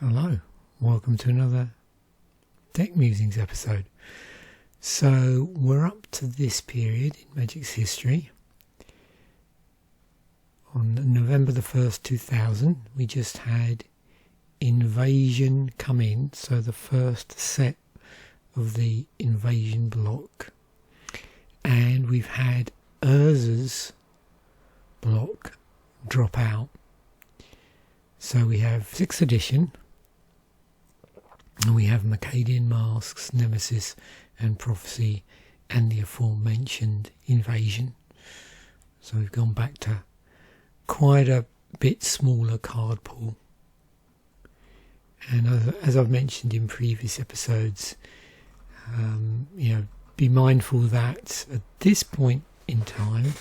Hello, welcome to another Deck Musings episode. So we're up to this period in Magic's history. On November the 1st, 2000, we just had Invasion come in, so the first set of the Invasion block. And we've had Urza's block drop out. So we have 6th edition, and we have Mercadian Masks, Nemesis and Prophecy, and the aforementioned Invasion. So we've gone back to quite a bit smaller card pool. And as I've mentioned in previous episodes, be mindful that at this point in time,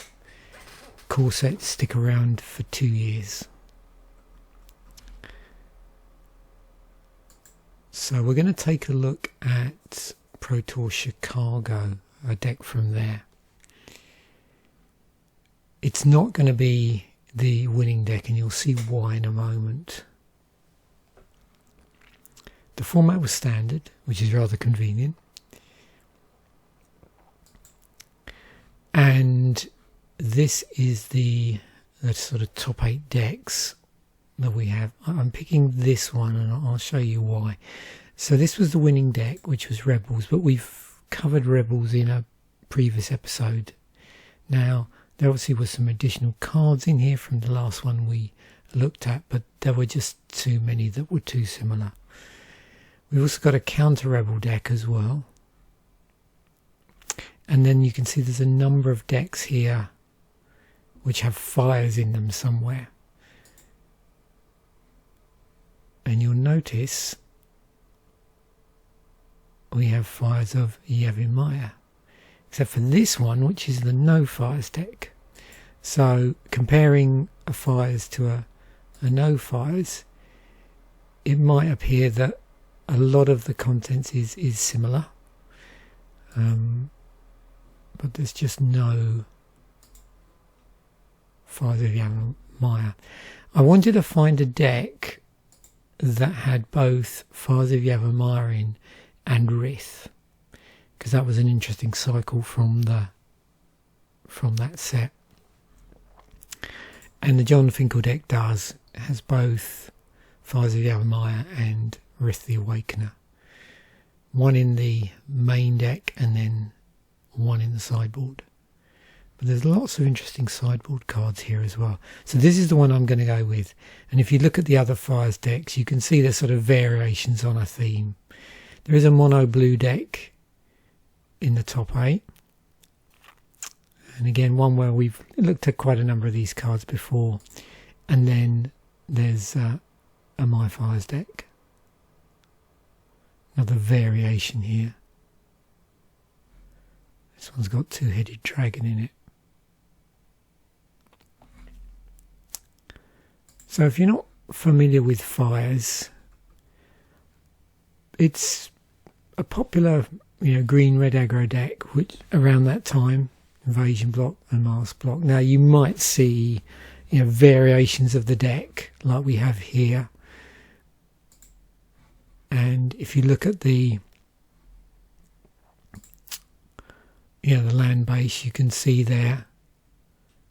core sets stick around for 2 years. So we're going to take a look at Pro Tour Chicago, a deck from there. It's not going to be the winning deck, and you'll see why in a moment. The format was standard, which is rather convenient. And this is the sort of top 8 decks that we have. I'm picking this one and I'll show you why. So this was the winning deck, which was Rebels, but we've covered Rebels in a previous episode. Now, there obviously were some additional cards in here from the last one we looked at, but there were just too many that were too similar. We've also got a counter Rebel deck as well. And then you can see there's a number of decks here which have fires in them somewhere. And you'll notice we have Fires of Yavimaya, except for this one, which is the no fires deck. So comparing a fires to a no fires, it might appear that a lot of the contents is similar, but there's just no Fires of Yavimaya. I wanted to find a deck that had both Fires of Yavimaya in and Rith, because that was an interesting cycle from that set. And the John Finkel deck has both Fires of Yavimaya and Rith the Awakener. One in the main deck and then one in the sideboard. But there's lots of interesting sideboard cards here as well. So this is the one I'm going to go with. And if you look at the other Fires decks, you can see there's sort of variations on a theme. There is a mono blue deck in the top 8. And again, one where we've looked at quite a number of these cards before. And then there's a My Fires deck. Another variation here. This one's got two-headed dragon in it. So if you're not familiar with Fires, it's a popular, green-red aggro deck, which around that time, Invasion block and Mask block. Now you might see, variations of the deck like we have here. And if you look at the land base, you can see there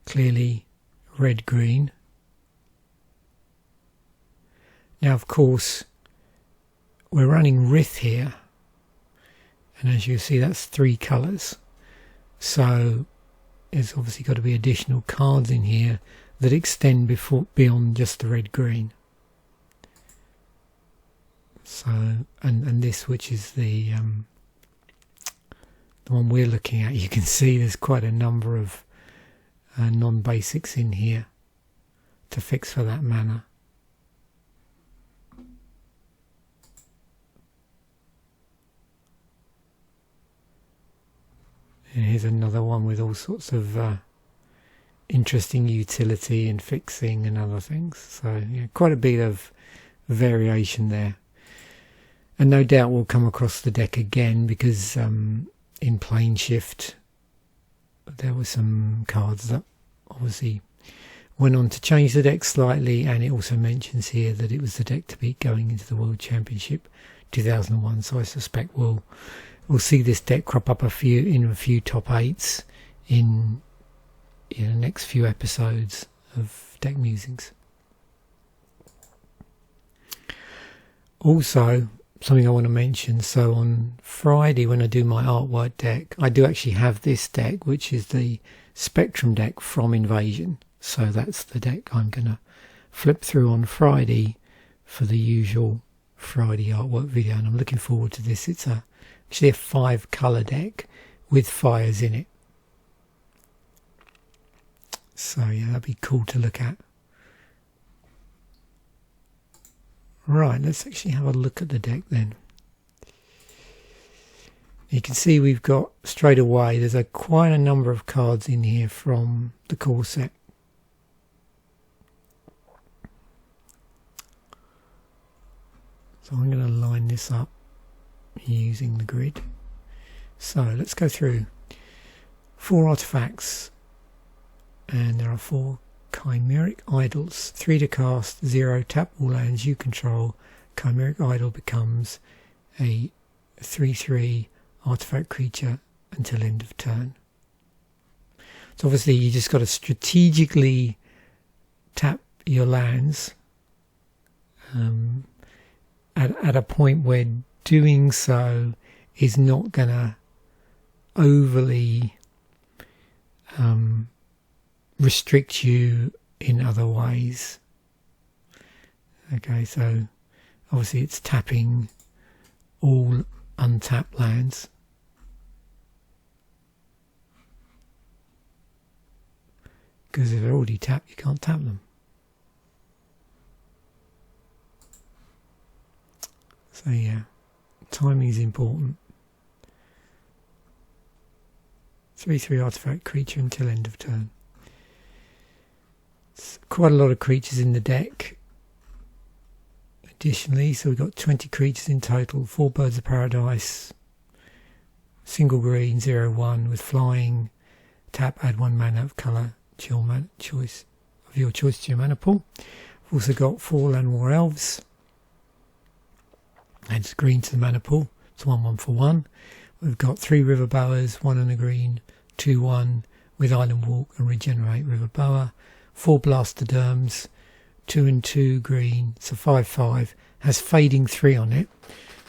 clearly red-green. Now, of course, we're running Rith here, and as you see, that's 3 colours. So there's obviously got to be additional cards in here that extend beyond just the red-green. So, and this, which is the one we're looking at, you can see there's quite a number of non-basics in here to fix for that mana. And here's another one with all sorts of interesting utility and fixing and other things. So quite a bit of variation there. And no doubt we'll come across the deck again, because in Plane Shift there were some cards that obviously went on to change the deck slightly, and it also mentions here that it was the deck to beat going into the World Championship 2001. So I suspect we'll see this deck crop up in a few top 8s in the next few episodes of Deck Musings. Also, something I want to mention, so on Friday when I do my artwork deck, I do actually have this deck, which is the Spectrum deck from Invasion. So that's the deck I'm going to flip through on Friday for the usual Friday artwork video, and I'm looking forward to this. It's actually a 5 colour deck with fires in it. So yeah, that'd be cool to look at. Right, let's actually have a look at the deck then. You can see we've got straight away, there's quite a number of cards in here from the core set. So I'm going to line this up using the grid. So let's go through 4 artifacts, and there are 4 Chimeric Idols. 3 to cast, 0, tap all lands you control. Chimeric Idol becomes a 3/3 artifact creature until end of turn. So obviously you just got to strategically tap your lands at a point where doing so is not going to overly restrict you in other ways. Okay, so obviously it's tapping all untapped lands. Because if they're already tapped, you can't tap them. So yeah, timing is important. 3/3 artifact creature until end of turn. It's quite a lot of creatures in the deck. Additionally, so we've got 20 creatures in total, 4 Birds of Paradise, single green, 0/1 with flying, tap, add 1 mana of colour to your mana choice of your choice to your mana pool. We've also got 4 Llanowar Elves, adds green to the mana pool, it's 1/1 for 1. We've got 3 River Boas, 1 and a green, 2/1 with Island Walk and regenerate River Boa. 4 Blastoderms, 2 and 2 green, so 5/5, has fading 3 on it.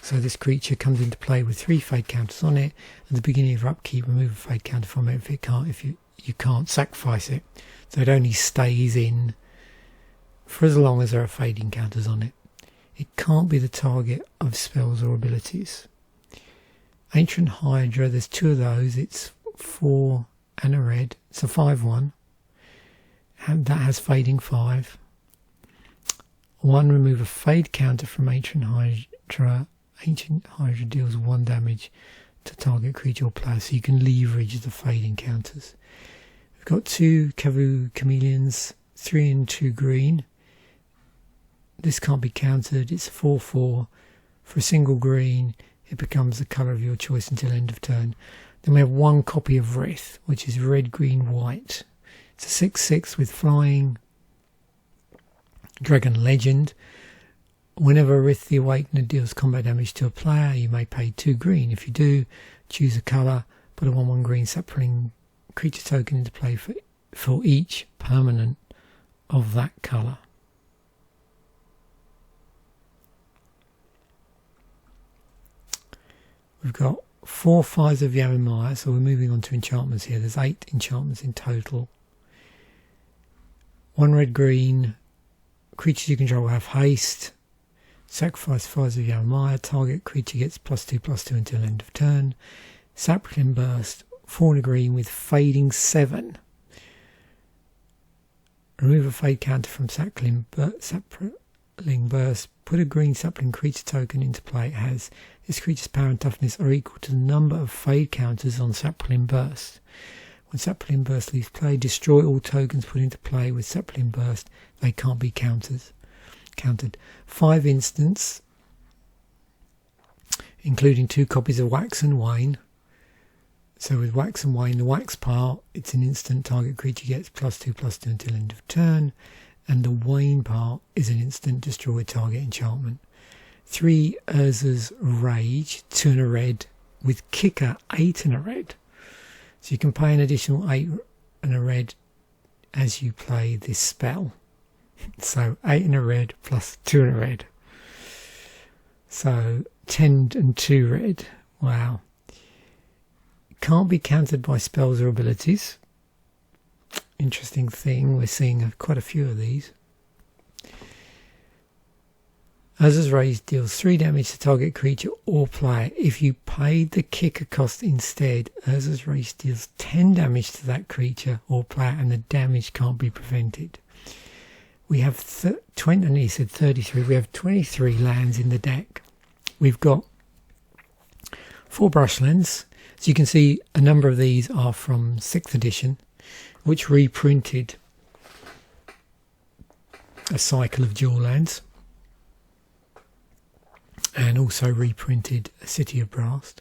So this creature comes into play with 3 fade counters on it. At the beginning of your upkeep, remove a fade counter from it. If you can't sacrifice it, so it only stays in for as long as there are fading counters on it. It can't be the target of spells or abilities. Ancient Hydra, there's 2 of those. It's 4 and a red. It's a 5/1. And that has fading 5. 1, remove a fade counter from Ancient Hydra. Ancient Hydra deals 1 damage to target creature or player, so you can leverage the fading counters. We've got 2 Kavu Chameleons, 3 and 2 green. This can't be countered. It's 4/4. For a single green, it becomes the colour of your choice until end of turn. Then we have 1 copy of Rith, which is red, green, white. It's a 6/6 with flying, Dragon Legend. Whenever Rith the Awakener deals combat damage to a player, you may pay 2 green. If you do, choose a colour, put a 1/1 green Saproling creature token into play for each permanent of that colour. We've got 4 Fires of Yavimaya, so we're moving on to enchantments here. There's 8 enchantments in total. 1 red green, creatures you control have haste. Sacrifice Fires of Yavimaya, target creature gets +2/+2 until end of turn. Saproling Burst, 4 and a green with fading 7. Remove a fade counter from Saproling Burst. Put a green sapling creature token into play. It has this creature's power and toughness are equal to the number of fade counters on Saproling Burst. When Saproling Burst leaves play, destroy all tokens put into play with Saproling Burst. They can't be countered. 5 instants, including 2 copies of Wax and Wane. So with Wax and Wane, the Wax part, it's an instant, target creature gets +2/+2 until end of turn. And the Wane part is an instant, destroy target enchantment. 3 Urza's Rage, 2 and a red, with Kicker 8 and a red. So you can pay an additional 8 and a red as you play this spell. So 8 and a red plus 2 and a red. So 10 and 2 red. Wow. Can't be countered by spells or abilities. Interesting thing, we're seeing quite a few of these. Urza's Rage deals 3 damage to target creature or player. If you paid the kicker cost instead, Urza's Rage deals 10 damage to that creature or player, and the damage can't be prevented. We have 20, and he said 33. We have 23 lands in the deck. We've got 4 Brushlands. So you can see a number of these are from 6th edition, which reprinted a cycle of dual lands, and also reprinted a City of Brass.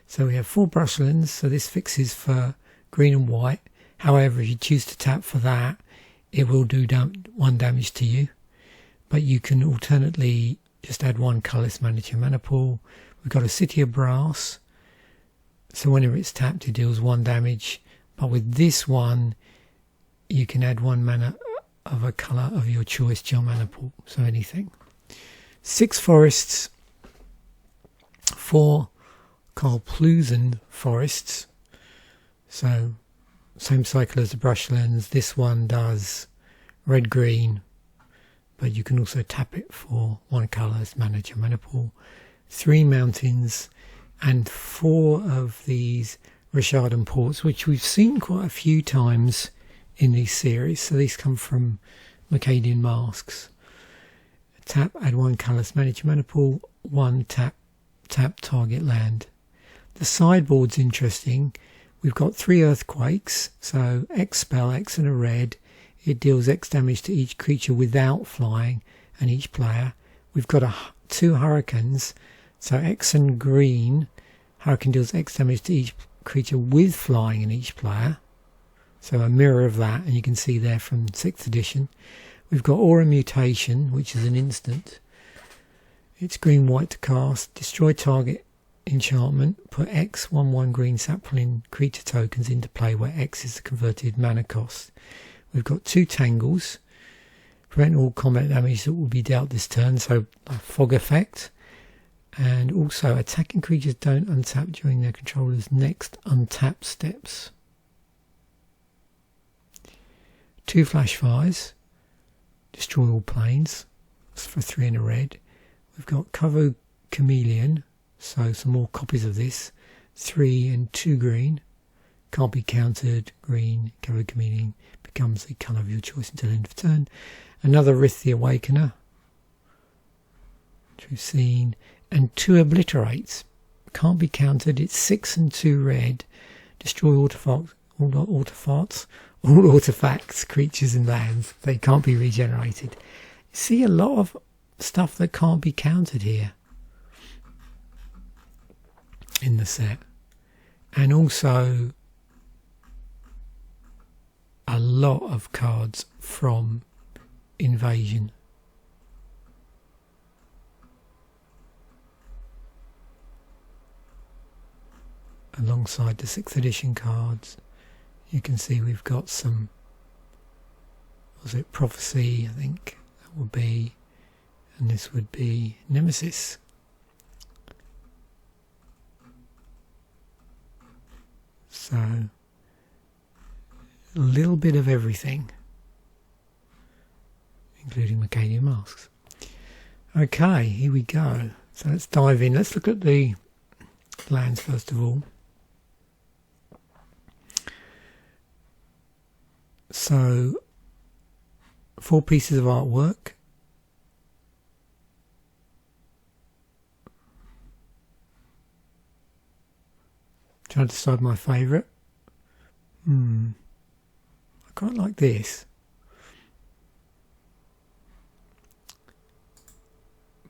So we have 4 Brushlands, so this fixes for green and white. However, if you choose to tap for that, it will do 1 damage to you. But you can alternately just add 1 colourless mana to your mana pool. We've got a City of Brass, so whenever it's tapped it deals 1 damage. But with this one, you can add 1 mana of a colour of your choice to your mana pool, so anything. 6 Forests, 4 Karplusan Forests, so same cycle as the Brushlands. This one does red-green, but you can also tap it for 1 colourless mana to your mana pool. 3 Mountains, and 4 of these Rishadan Ports, which we've seen quite a few times in these series. So these come from Macadian Masks. Tap, add 1 colourless mana to your mana pool, 1 tap target land. The sideboard's interesting. We've got 3 Earthquakes, so X spell, X and a red. It deals X damage to each creature without flying and each player. We've got 2 Hurricanes, so X and green. Hurricane deals X damage to each creature with flying and each player. So a mirror of that, and you can see there from 6th edition. We've got Aura Mutation, which is an instant. It's green-white to cast. Destroy target enchantment. Put X 1/1 green Saproling creature tokens into play where X is the converted mana cost. We've got 2 Tangles. Prevent all combat damage that will be dealt this turn, so a fog effect. And also attacking creatures don't untap during their controller's next untap steps. 2 Flashfires. Destroy all planes. That's for 3 and a red. We've got Kavu Chameleon, so some more copies of this. 3 and 2 green. Can't be countered. Green. Kavu Chameleon becomes the colour of your choice until end of turn. Another Rith the Awakener, which we've seen. And 2 Obliterates. Can't be countered. It's 6 and 2 red. Destroy all artifacts, creatures and lands. They can't be regenerated. You see a lot of stuff that can't be countered here in the set. And also a lot of cards from Invasion. Alongside the 6th edition cards, you can see we've got some, was it Prophecy, I think that would be, and this would be Nemesis. So a little bit of everything, including Macadian Masks. Okay, here we go. So let's dive in. Let's look at the lands first of all. So 4 pieces of artwork. Trying to decide my favourite. I quite like this.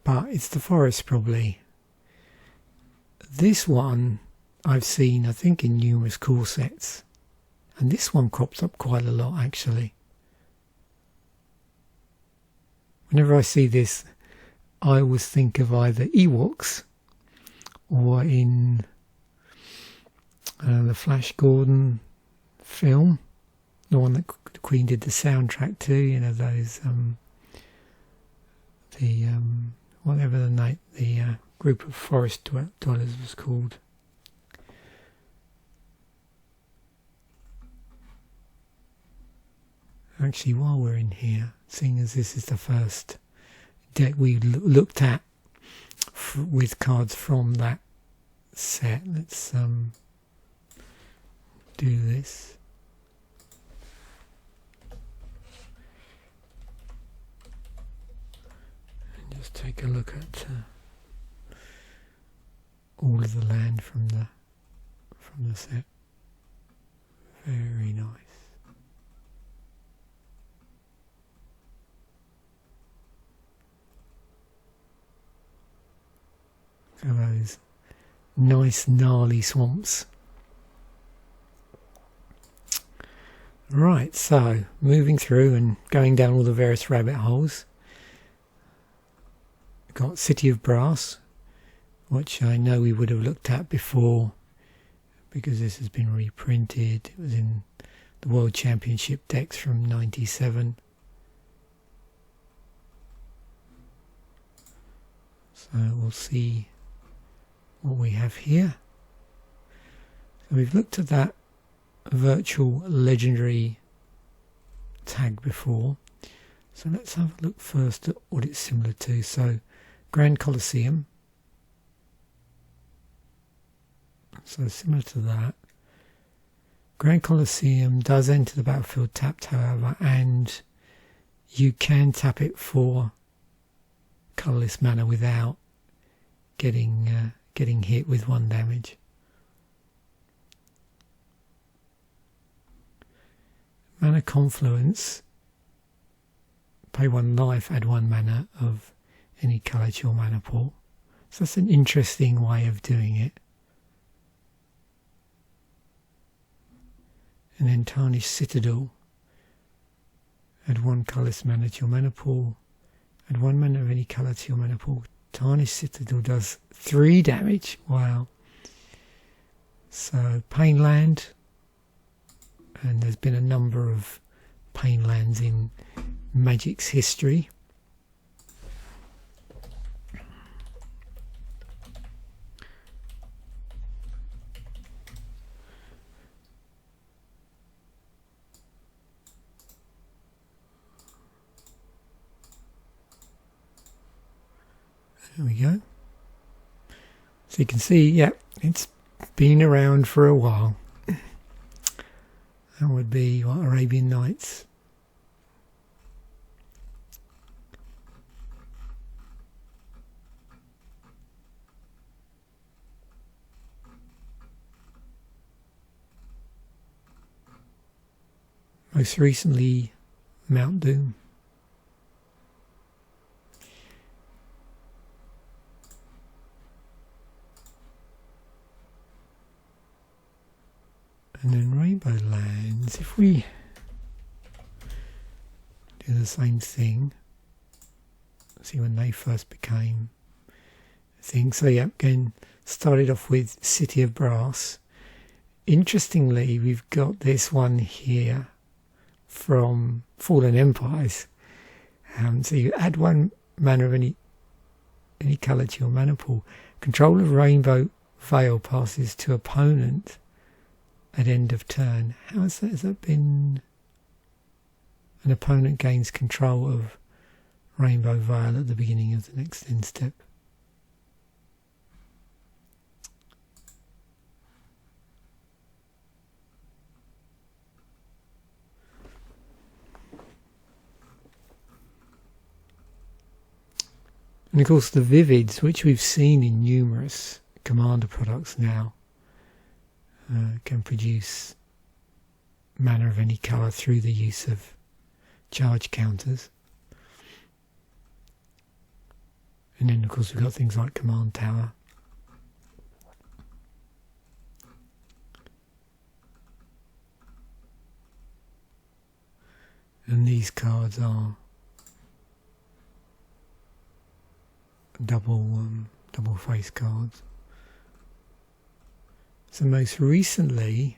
But it's the forest probably. This one I've seen, I think, in numerous core sets. And this one crops up quite a lot, actually. Whenever I see this, I always think of either Ewoks or in the Flash Gordon film, the one that the Queen did the soundtrack to, you know, those, whatever the night, the group of forest dwellers was called. Actually, while we're in here, seeing as this is the first deck we looked at with cards from that set, let's do this. And just take a look at all of the land from the set. Very nice. Look at those nice gnarly swamps. Right, so moving through and going down all the various rabbit holes. We've got City of Brass, which I know we would have looked at before because this has been reprinted. It was in the World Championship decks from '97. So we'll see what we have here. So we've looked at that virtual legendary tag before, so let's have a look first at what it's similar to. So Grand Colosseum, so similar to that. Grand Colosseum does enter the battlefield tapped, however, and you can tap it for colourless mana without getting hit with 1 damage. Mana Confluence, pay 1 life, add 1 mana of any colour to your mana pool. So that's an interesting way of doing it. And then Tarnished Citadel, add 1 colourless mana to your mana pool, add 1 mana of any colour to your mana pool. Tarnished Citadel does 3 damage. Wow. So Pain Land, and there's been a number of Pain Lands in Magic's history. There we go. So you can see, yeah, it's been around for a while. That would be what, Arabian Nights. Most recently, Mount Doom. And then Rainbow Lands, if we do the same thing, see when they first became a thing. So yeah, again, started off with City of Brass. Interestingly, we've got this one here from Fallen Empires. So you add 1 mana of any colour to your mana pool. Control of Rainbow Veil passes to opponent at end of turn. How has that been? An opponent gains control of Rainbow Veil at the beginning of the next end step. And of course the Vivids, which we've seen in numerous Commander products now, can produce mana of any colour through the use of charge counters. And then of course we've got things like Command Tower. these cards are double face cards. So most recently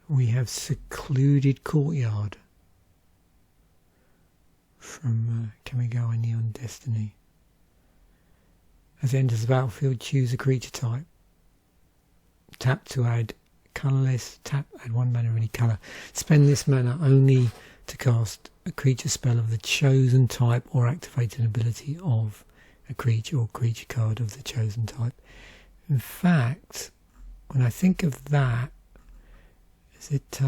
we have Secluded Courtyard from Kamigawa Neon Destiny. As it enters the battlefield, choose a creature type. Tap to add colourless, tap, add 1 mana of any colour. Spend this mana only to cast a creature spell of the chosen type or activate an ability of a creature or creature card of the chosen type. In fact, when I think of that, is it,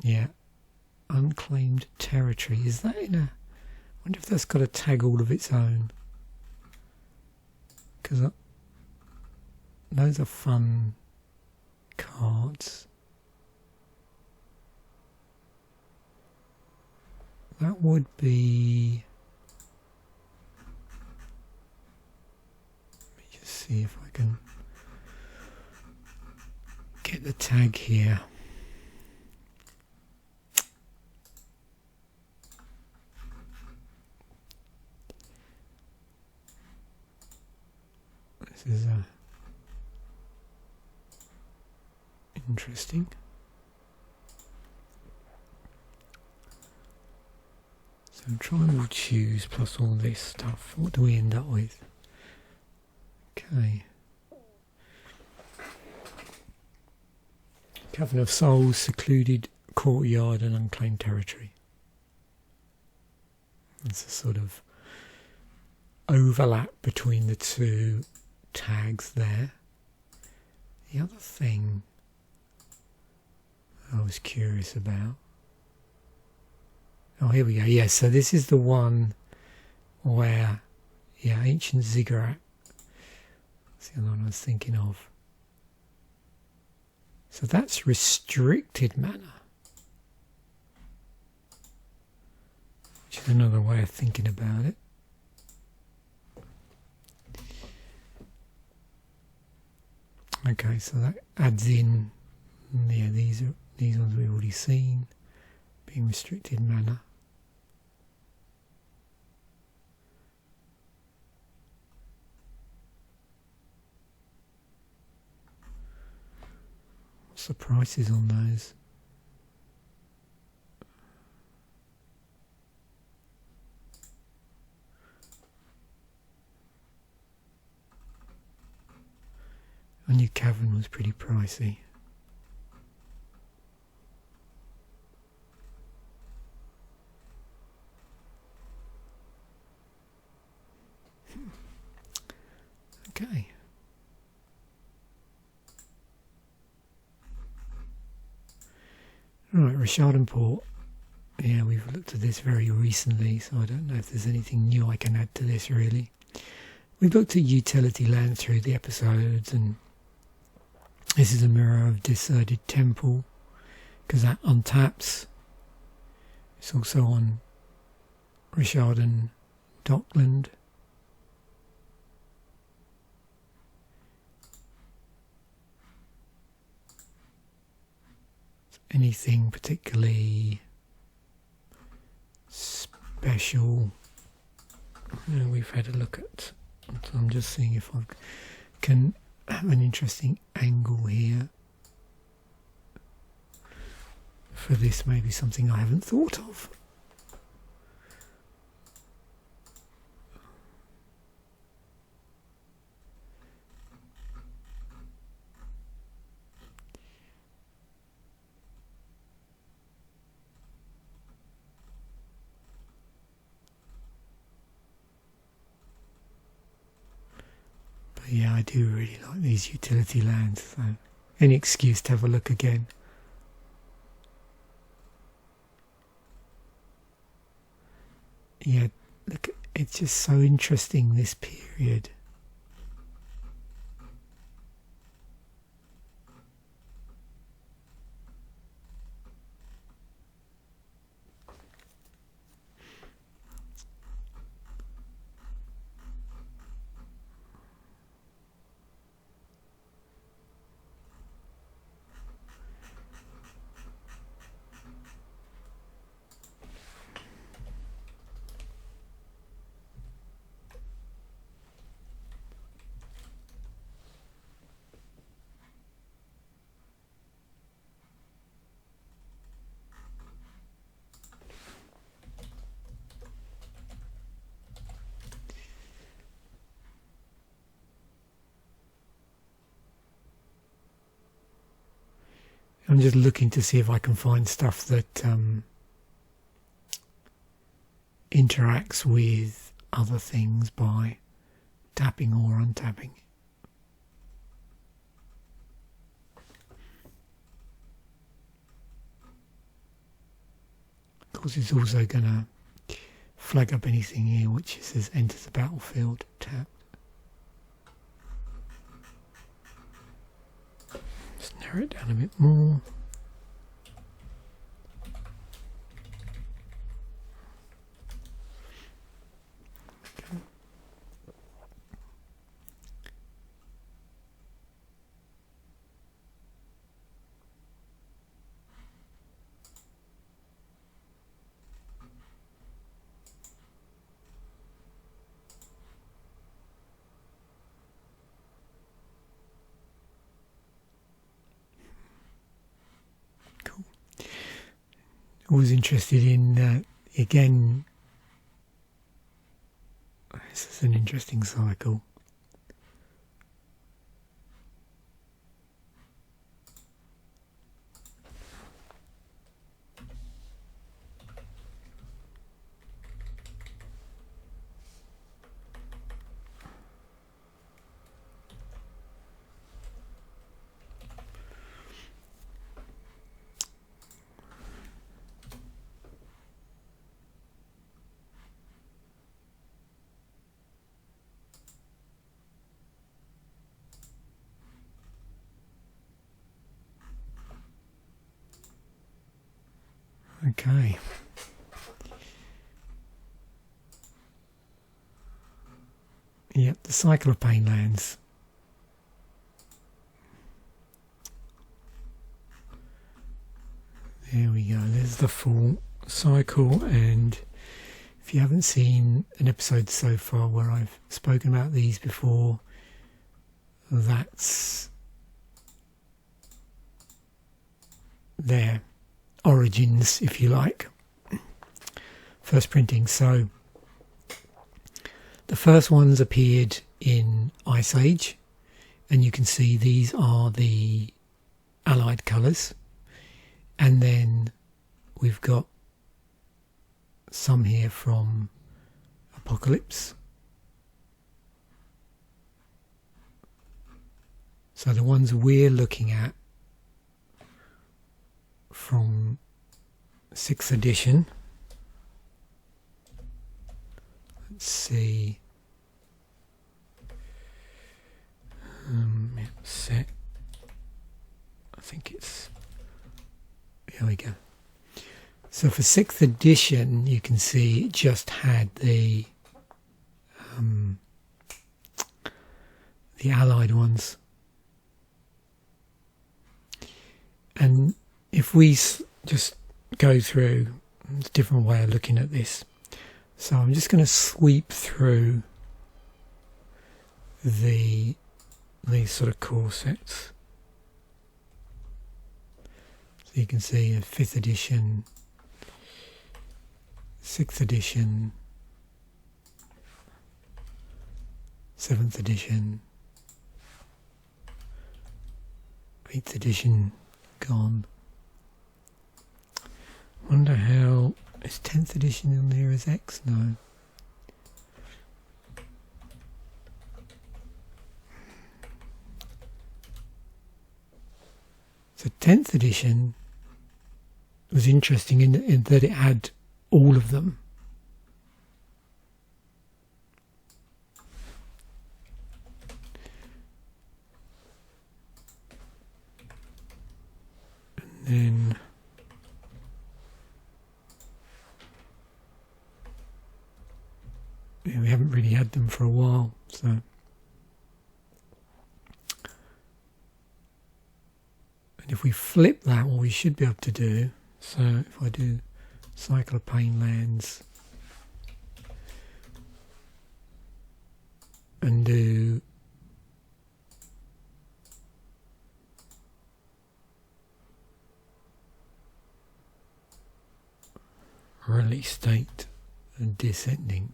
yeah, Unclaimed Territory. Is that in a, I wonder if that's got a tag all of its own. Because those are fun cards. That would be, let me just see if I can get the tag here. This is interesting. So Tribal Choose plus all this stuff. What do we end up with? Okay. Cavern of Souls, Secluded Courtyard and Unclaimed Territory. It's a sort of overlap between the two tags there. The other thing I was curious about. Oh, here we go. Yes, so this is the one where, yeah, Ancient Ziggurat. That's the other one I was thinking of. So that's restricted mana, which is another way of thinking about it. Okay, so that adds in, yeah, these ones we've already seen, being restricted mana. What's the prices on those? I knew Cavern was pretty pricey. Okay. Right, Rishadan Port. Yeah, we've looked at this very recently, so I don't know if there's anything new I can add to this really. We've looked at utility land through the episodes, and this is a Mirror of Deserted Temple, because that untaps. It's also on Rishadan Dockland. Anything particularly special? No, we've had a look at. So I'm just seeing if I can have an interesting angle here for this. Maybe something I haven't thought of. Yeah, I do really like these utility lands, so any excuse to have a look again. Yeah, look, it's just so interesting, this period. I'm just looking to see if I can find stuff that interacts with other things by tapping or untapping. Of course, it's also going to flag up anything here which says enters the battlefield tapped. Let's narrow it down a bit more. I was interested in, again, this is an interesting cycle. Okay. Yep, the cycle of pain lands. There we go, there's the full cycle, and if you haven't seen an episode so far where I've spoken about these before, that's their origins, if you like. First printing. So the first ones appeared in Ice Age, and you can see these are the allied colours, and then we've got some here from Apocalypse. So the ones we're looking at from 6th edition. Let's see. Set. I think it's. Here we go. So for 6th edition, you can see it just had the allied ones, and if we just go through, it's a different way of looking at this. So I'm just going to sweep through these sort of core sets. So you can see a 5th edition, 6th edition, 7th edition, 8th edition gone. Wonder how is 10th edition on there as X? No. So 10th edition was interesting in that it had all of them. And then we haven't really had them for a while, so and if we flip that, what we should be able to do, so if I do Cycle of Pain lands and do release state and descending,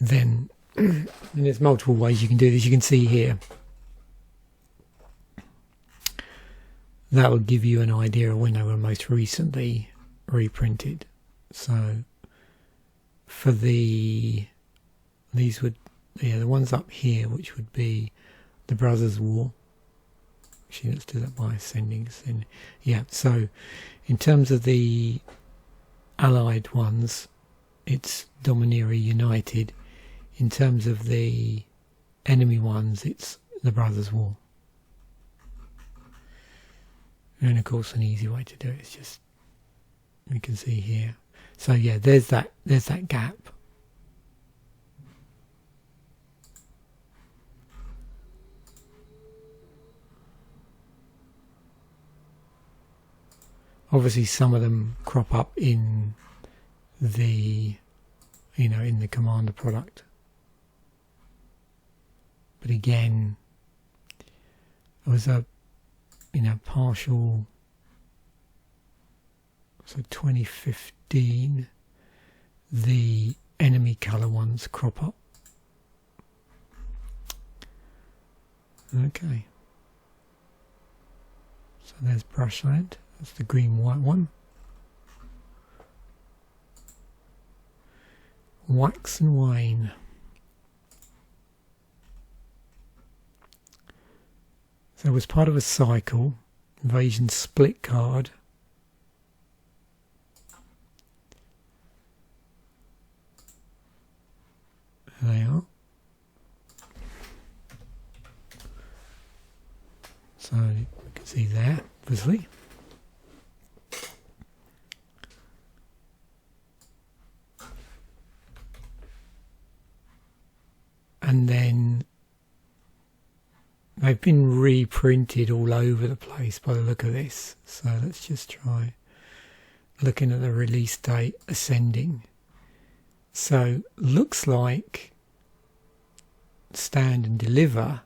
then and there's multiple ways you can do this. You can see here that will give you an idea of when they were most recently reprinted. So for these would, yeah, the ones up here, which would be the Brothers' War. Actually, let's do that by ascending. Yeah, so in terms of the allied ones, it's Dominaria United. In terms of the enemy ones, it's the Brothers' War. And of course, an easy way to do it is just, you can see here. So yeah, there's that gap. Obviously, some of them crop up in the, in the Commander product. But again, it was a, partial. So 2015, the enemy colour ones crop up. Okay. So there's Brushland. That's the green-white one. Wax and Wane. So it was part of a cycle. Invasion split card. There they are. So you can see there, obviously. And then they've been reprinted all over the place by the look of this. So let's just try looking at the release date ascending. So looks like Stand and Deliver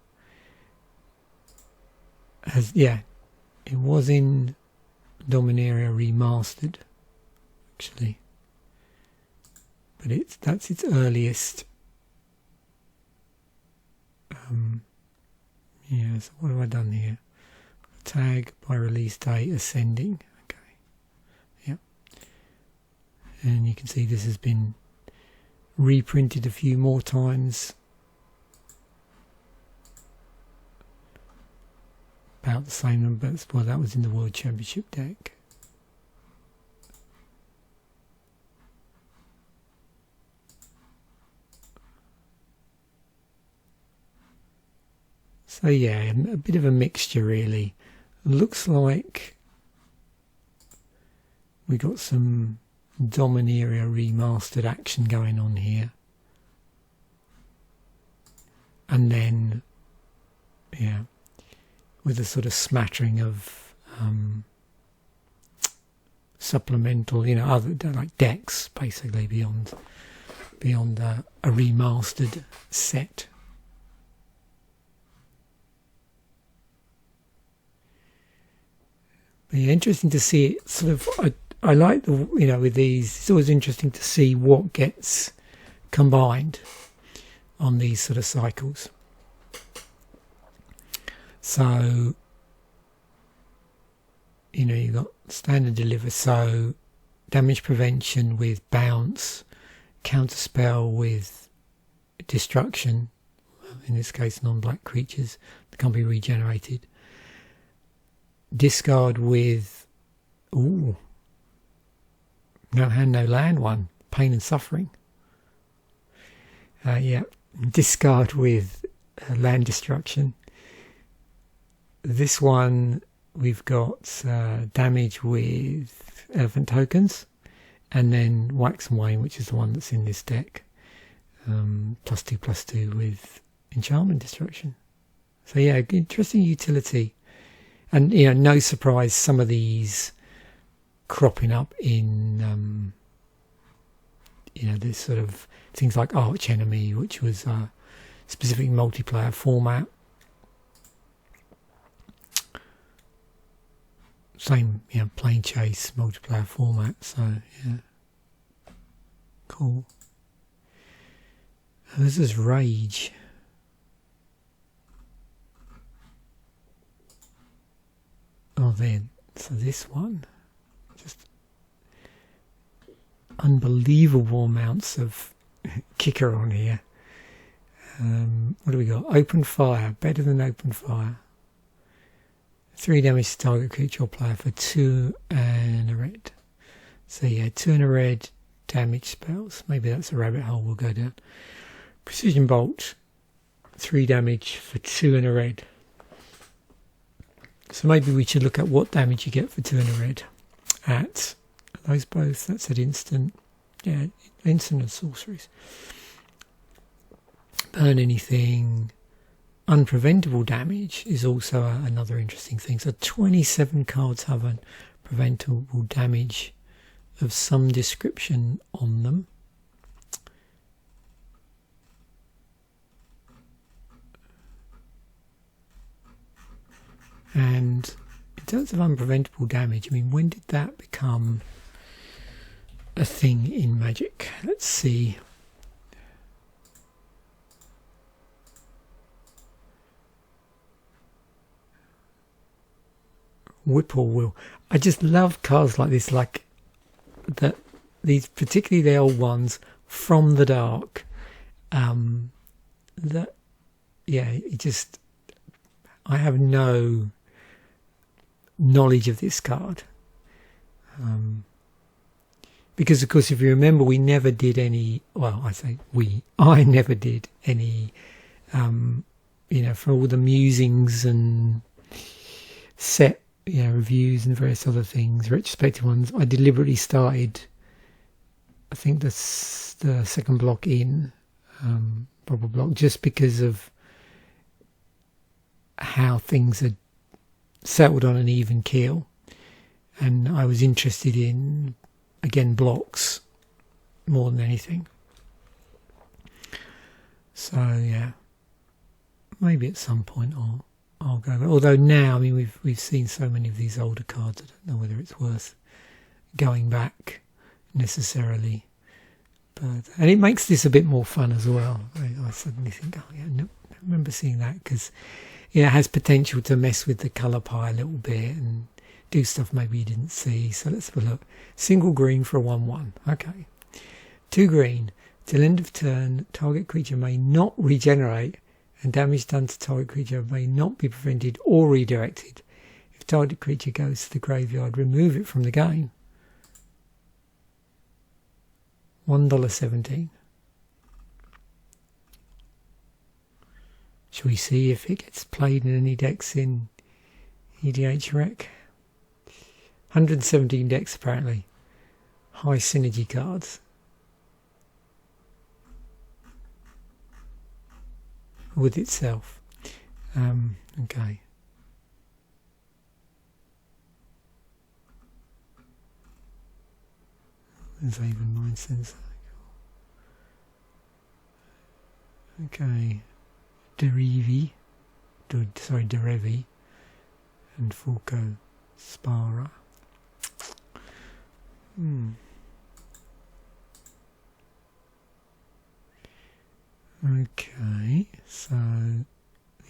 has, yeah, it was in Dominaria Remastered actually, but that's its earliest. Yeah, so what have I done here? Tag by release date ascending. Okay, yep. And you can see this has been reprinted a few more times. About the same number. Well, that was in the World Championship deck. So yeah, a bit of a mixture really. Looks like we got some Dominaria Remastered action going on here. And then, yeah, with a sort of smattering of supplemental, other like decks basically beyond a remastered set. But yeah, interesting to see it sort of. I like the with these. It's always interesting to see what gets combined on these sort of cycles. So you've got Stand and Deliver. So damage prevention with bounce, counterspell with destruction. In this case, non-black creatures that can't be regenerated. Discard with no hand, no land one. Pain and Suffering. Yeah, discard with land destruction. This one we've got damage with elephant tokens, and then Wax and Wane, which is the one that's in this deck. +2/+2 with enchantment destruction. So yeah, interesting utility. And no surprise, some of these cropping up in this sort of things like Arch Enemy, which was a specific multiplayer format. Same, plane chase multiplayer format. So yeah, cool. This is Rage. Oh, there. So this one, just unbelievable amounts of kicker on here. What do we got? Open fire, better than open fire. 3 damage to target creature or player for 2 and a red. So yeah, 2 and a red damage spells. Maybe that's a rabbit hole we'll go down. Precision bolt, 3 damage for 2 and a red. So maybe we should look at what damage you get for 2 and a red. At those both, that's at instant. Yeah, instant and sorceries. Burn anything. Unpreventable damage is also another interesting thing. So 27 cards have unpreventable damage of some description on them. And in terms of unpreventable damage, I mean, when did that become a thing in Magic? Let's see. Whippoorwill. I just love cards like this, like that. These, particularly the old ones from the dark. That, yeah, it just. I have no knowledge of this card, because of course, if you remember, we never did any. Well, I never did any. For all the musings and set. Reviews and various other things, retrospective ones. I deliberately started, I think, the second block in, proper block, just because of how things had settled on an even keel. And I was interested in, again, blocks more than anything. So, yeah, maybe at some point I'll go. Although now, I mean, we've seen so many of these older cards. I don't know whether it's worth going back necessarily, and it makes this a bit more fun as well. I suddenly think, oh yeah, no, I remember seeing that, because it has potential to mess with the colour pie a little bit and do stuff maybe you didn't see. So let's have a look. Single green for a 1/1. Okay, 2 green. Till end of turn, target creature may not regenerate. And damage done to target creature may not be prevented or redirected. If target creature goes to the graveyard, remove it from the game. $1.17. Shall we see if it gets played in any decks in EDH Rec? 117 decks apparently. High synergy cards. With itself. Okay. There's even mind sense. Okay. Derevi, and Fulco Spara. Okay, so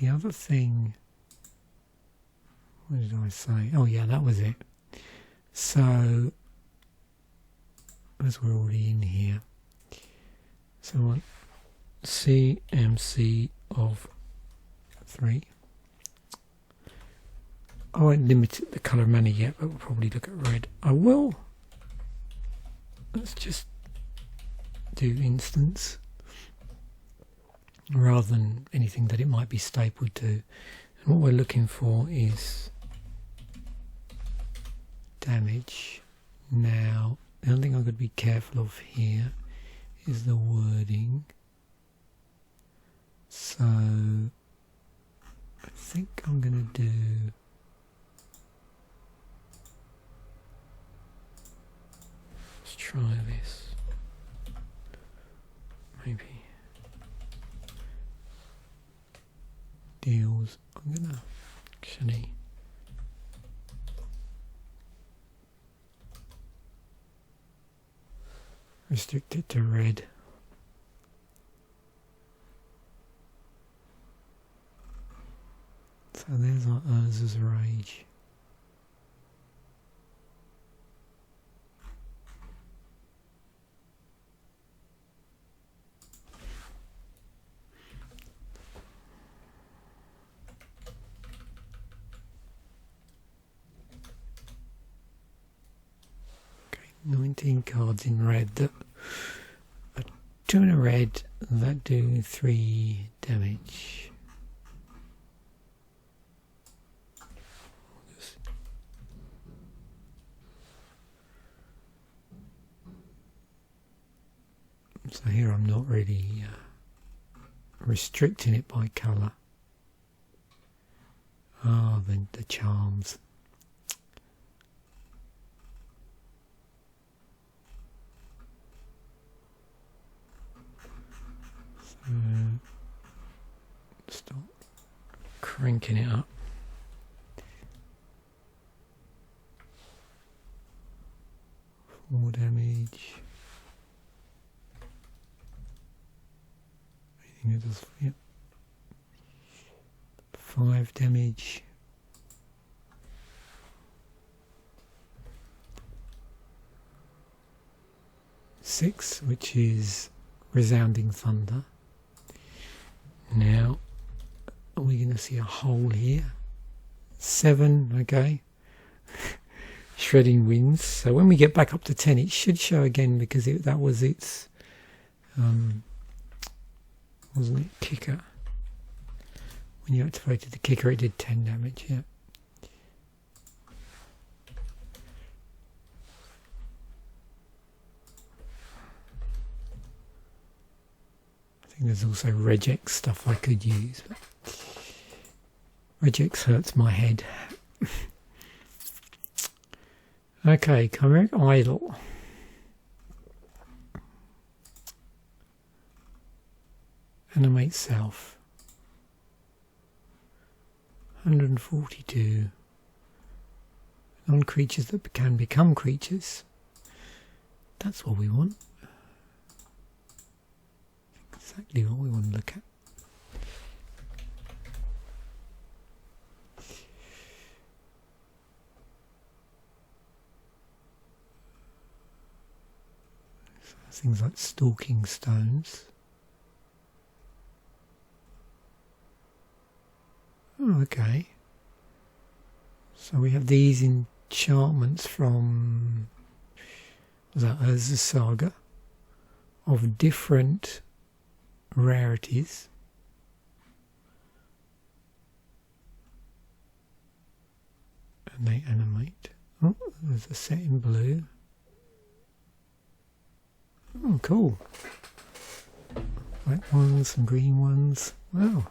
the other thing, what did I say? Oh yeah, that was it. So, as we're already in here, so what? CMC of 3. I won't limit the colour mana yet, but we'll probably look at red. I will. Let's just do instance, rather than anything that it might be stapled to. And what we're looking for is damage. Now, the only thing I've got to be careful of here is the wording. So, I think I'm going to do... Let's try this. Maybe. Deals. I'm gonna actually restrict it to red. So there's our Urza's Rage. 17 cards in red that are 2 in a red that do 3 damage. So here I'm not really restricting it by colour. Ah, the charms. So, stop cranking it up. More damage. It does, yep. 5 damage. 6, which is Resounding Thunder. Now, are we going to see a hole here? 7, okay. Shredding Winds. So when we get back up to 10, it should show again because that was its... wasn't it kicker? When you activated the kicker, it did 10 damage, yeah. I think there's also Regex stuff I could use, but Regex hurts my head. Okay, Chimeric Idol. Animate self. 142. Non-creatures that can become creatures. That's what we want. Exactly what we want to look at. So things like Stalking Stones. Oh, okay. So we have these enchantments from, was that Urza Saga, of different rarities. And they animate. Oh, there's a set in blue. Oh, cool. Black ones, some green ones. Wow.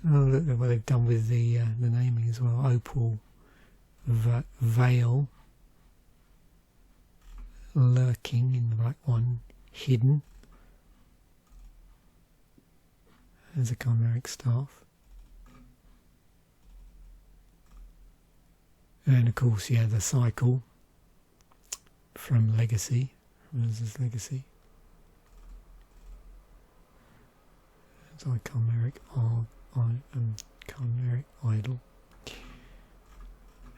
Oh, look at what they've done with the naming as well. Opal, Veil, Lurking in the black one, Hidden. There's a Chimeric Staff. And of course, yeah, the cycle from Legacy, Urza's Legacy. It's like Chimeric Chimeric Idol.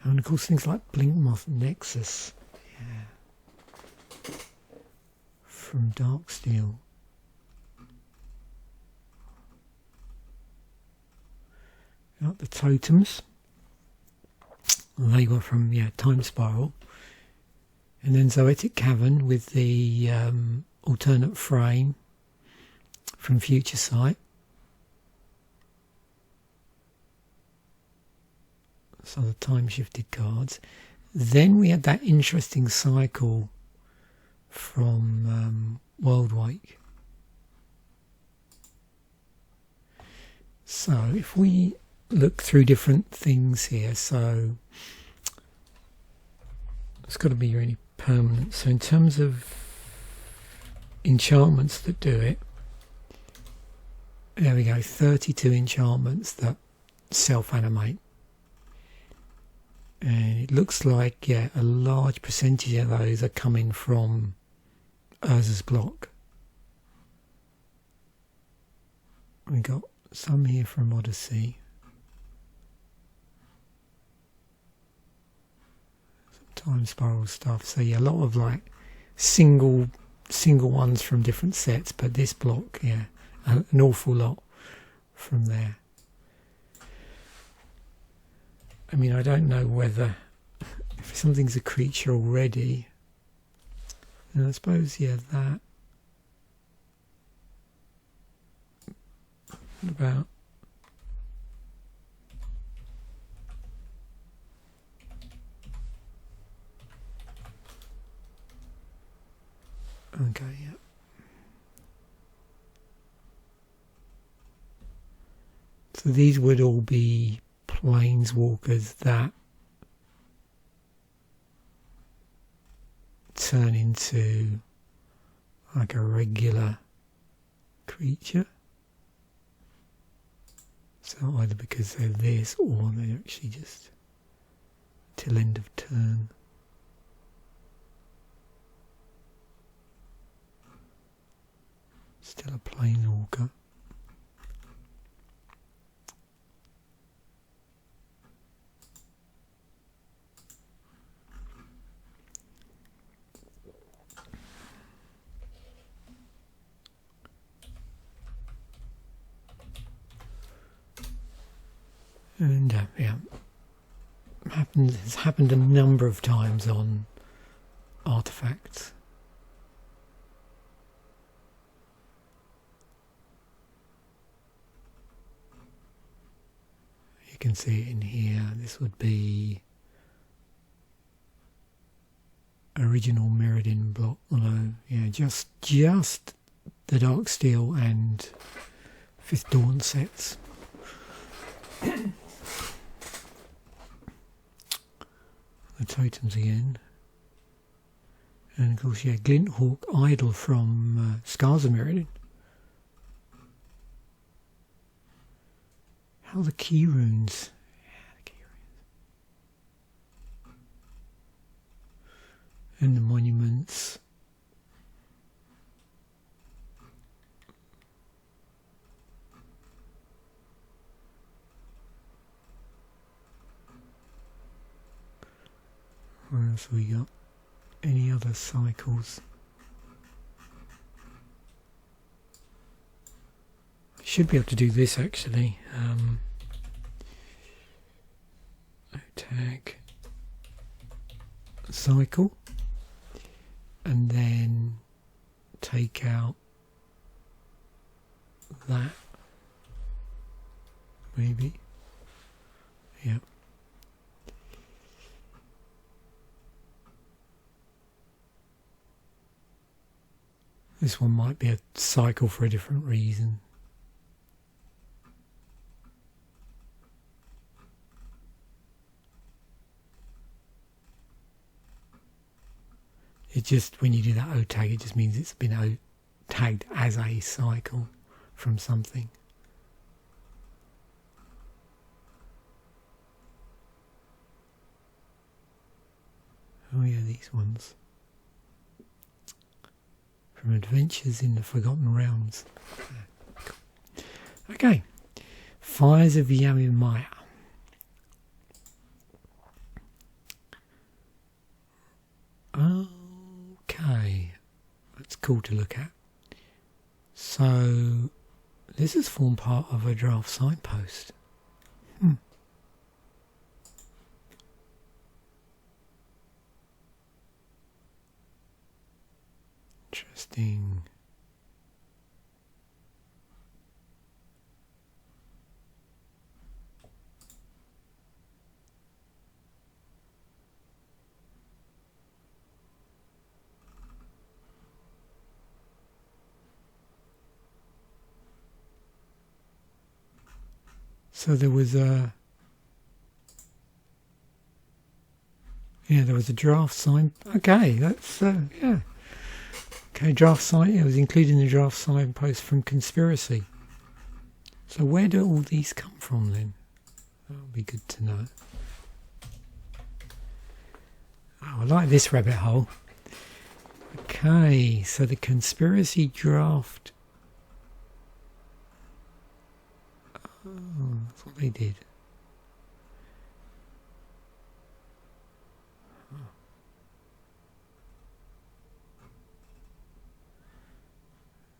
And of course things like Blinkmoth Nexus, yeah, from Darksteel. Got the totems. They were from, yeah, Time Spiral. And then Zoetic Cavern with the alternate frame from Future Sight. So the time shifted cards. Then we had that interesting cycle from Worldwake. So if we look through different things here, so it's got to be really permanent. So in terms of enchantments that do it, there we go, 32 enchantments that self-animate. And it looks like, yeah, a large percentage of those are coming from Urza's block. We got some here from Odyssey. Some Time Spiral stuff. So yeah, a lot of like single ones from different sets, but this block, yeah, an awful lot from there. I mean, I don't know whether, if something's a creature already. And I suppose, yeah, that. What about? Okay, yeah. So these would all be planeswalkers that turn into like a regular creature. So either because they're this or they're actually just till end of turn. Still a planeswalker. And yeah, it's happened a number of times on artifacts. You can see it in here. This would be original Mirrodin block, although yeah, just the Darksteel and Fifth Dawn sets. The totems again, and of course, yeah, Glinthawk Idol from Scars of Mirrodin. How the key runes? Yeah, the key runes. And the monuments. What else we got? Any other cycles? Should be able to do this actually. Tag cycle, and then take out that. Maybe. Yeah. This one might be a cycle for a different reason. It just, when you do that O tag, it just means it's been O tagged as a cycle from something. Oh yeah, these ones. From Adventures in the Forgotten Realms. Cool. Okay. Fires of Yavimaya. Okay. That's cool to look at. So, this has formed part of a draft signpost. Interesting. So there was a draft sign. Okay, that's yeah. Okay, draft sign. It was included in the draft signpost from Conspiracy. So where do all these come from then? That would be good to know. Oh, I like this rabbit hole. Okay, so the Conspiracy draft. Oh, that's what they did.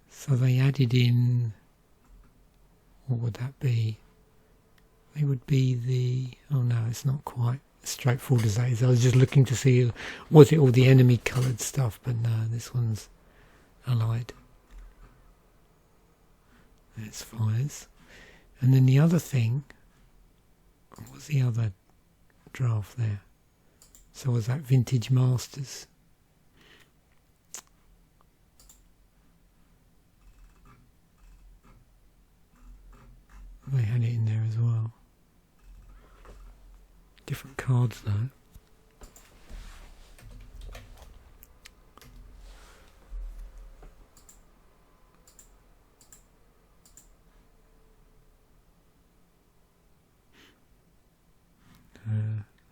So they added in, what would that be? They would be the, oh no, it's not quite. straightforward as that is. I was just looking to see, was it all the enemy coloured stuff, but no, this one's allied. That's Fires. And then the other thing, what was the other draft there? So was that Vintage Masters? They had it in there as well. Different cards though.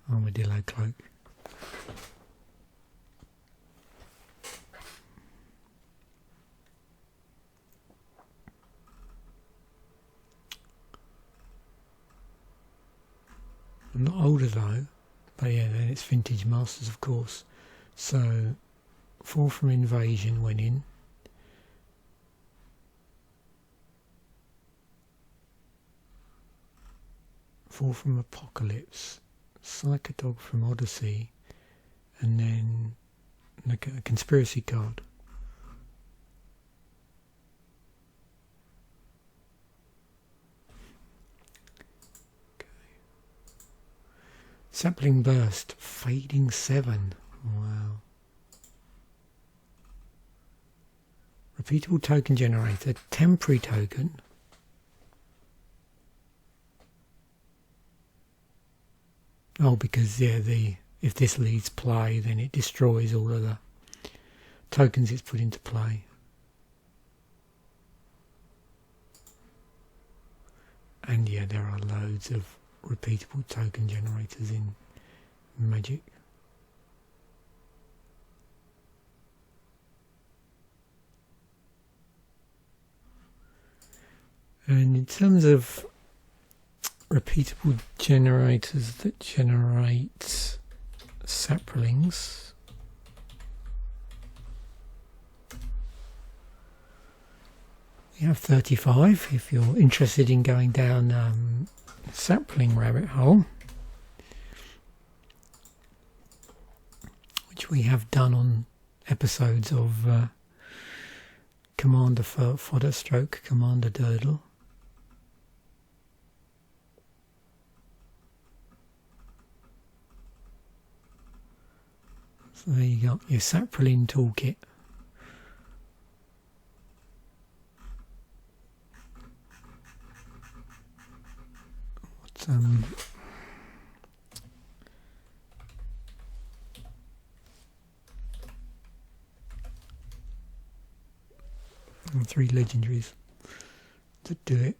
Armadillo Cloak. I'm not older though, but yeah, then it's Vintage Masters of course. So 4 from Invasion went in. Four from Apocalypse, Psychodog from Odyssey, and then a Conspiracy card. Okay. Saproling Burst, Fading 7. Wow. Repeatable token generator, temporary token. Oh, because yeah, if this leads play, then it destroys all of the tokens it's put into play. And yeah, there are loads of repeatable token generators in Magic. And in terms of repeatable generators that generate saplings, we have 35 if you're interested in going down sapling rabbit hole, which we have done on episodes of Commander Fodder stroke Commander Durdle. So there you got your Saproling toolkit. And 3 legendaries to do it.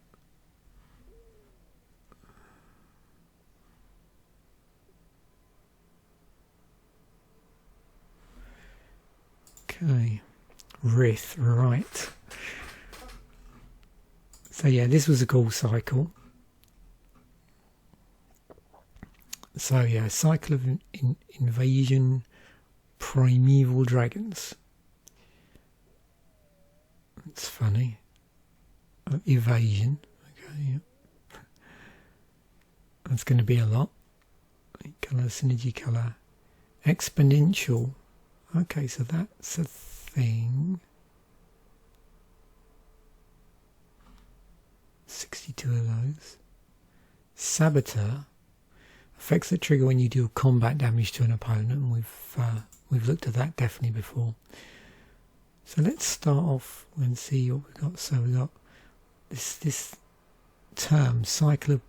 Okay, Rith, right. So yeah, this was a cool cycle. So yeah, cycle of invasion, primeval dragons. It's funny. Evasion. Okay, yeah. That's going to be a lot. Colour, synergy colour. Exponential. Okay, so that's a thing. 62 of those. Saboteur. Effects that trigger when you do combat damage to an opponent. And we've looked at that definitely before. So let's start off and see what we've got. So we've got this term, Cycle of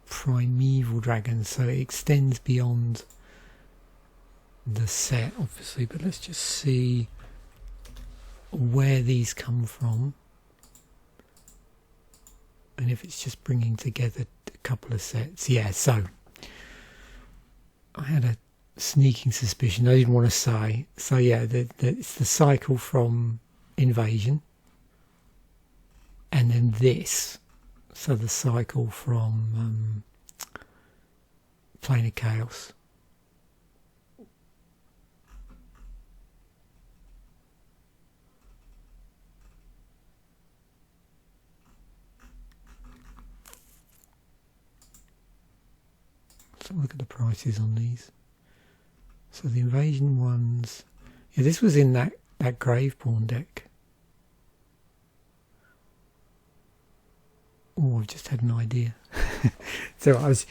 Primeval Dragons. So it extends beyond the set, obviously, but let's just see where these come from and if it's just bringing together a couple of sets. Yeah, so I had a sneaking suspicion, I didn't want to say. So yeah, it's the cycle from Invasion, and then this, so the cycle from Plane of Chaos. have a look at the prices on these. So the invasion ones, yeah, this was in that Graveborn deck. Oh, I've just had an idea. So I was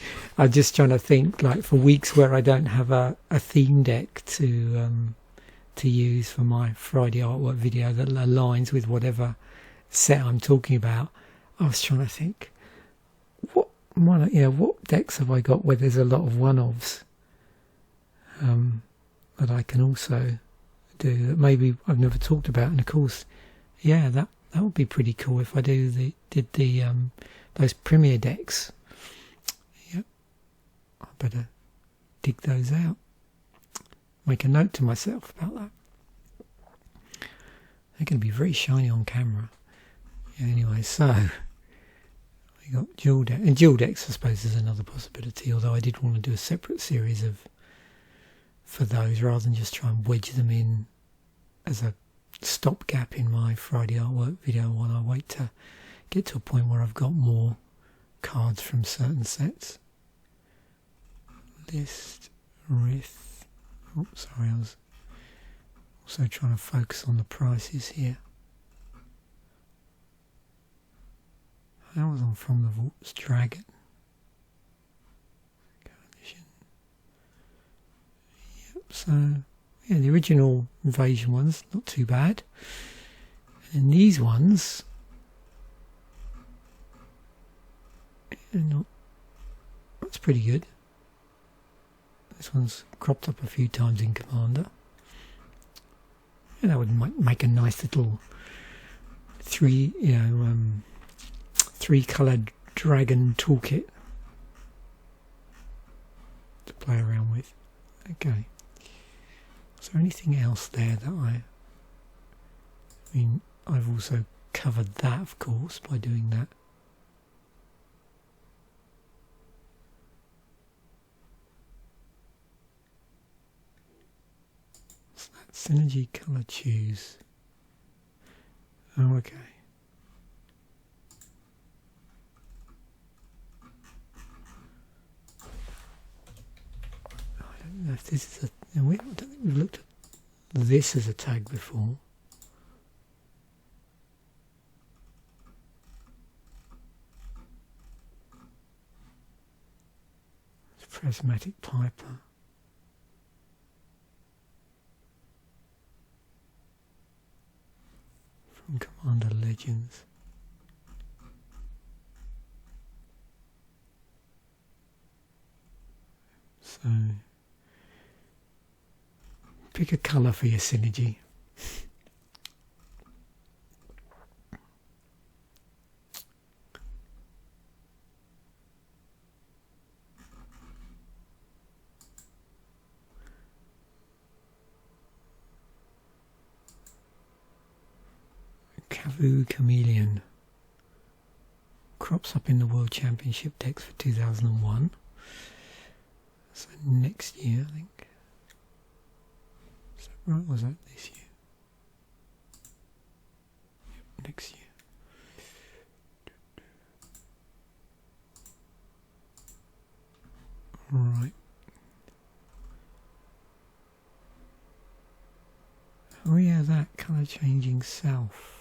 just trying to think, like, for weeks where I don't have a theme deck to use for my Friday artwork video that aligns with whatever set I'm talking about. I was trying to think, what decks have I got where there's a lot of one-offs that I can also do that maybe I've never talked about. And of course, yeah, that would be pretty cool if I did those Premier decks. Yep, I better dig those out. Make a note to myself about that. They're going to be very shiny on camera. Yeah, anyway, so we got dual deck, and dual decks I suppose is another possibility, although I did want to do a separate series for those rather than just try and wedge them in as a stopgap in my Friday artwork video while I wait to get to a point where I've got more cards from certain sets. List, Rith. Oh, sorry, I was also trying to focus on the prices here. That was on From the Vault's Dragon. Yep, so yeah, the original invasion ones, not too bad. And these ones, that's pretty good. This one's cropped up a few times in Commander. And that would make a nice little three-coloured dragon toolkit to play around with. Okay. Is there anything else there that I mean, I've also covered that, of course, by doing that. What's that? Synergy colour choose. Oh, okay. I don't know if this is I don't think we've looked at this as a tag before. It's Prismatic Piper. From Commander Legends. So pick a colour for your synergy. Kavu Chameleon crops up in the World Championship decks for 2001. So next year, I think. Is that right? Was that this year? Yep, next year. Right. Oh yeah, that colour changing self.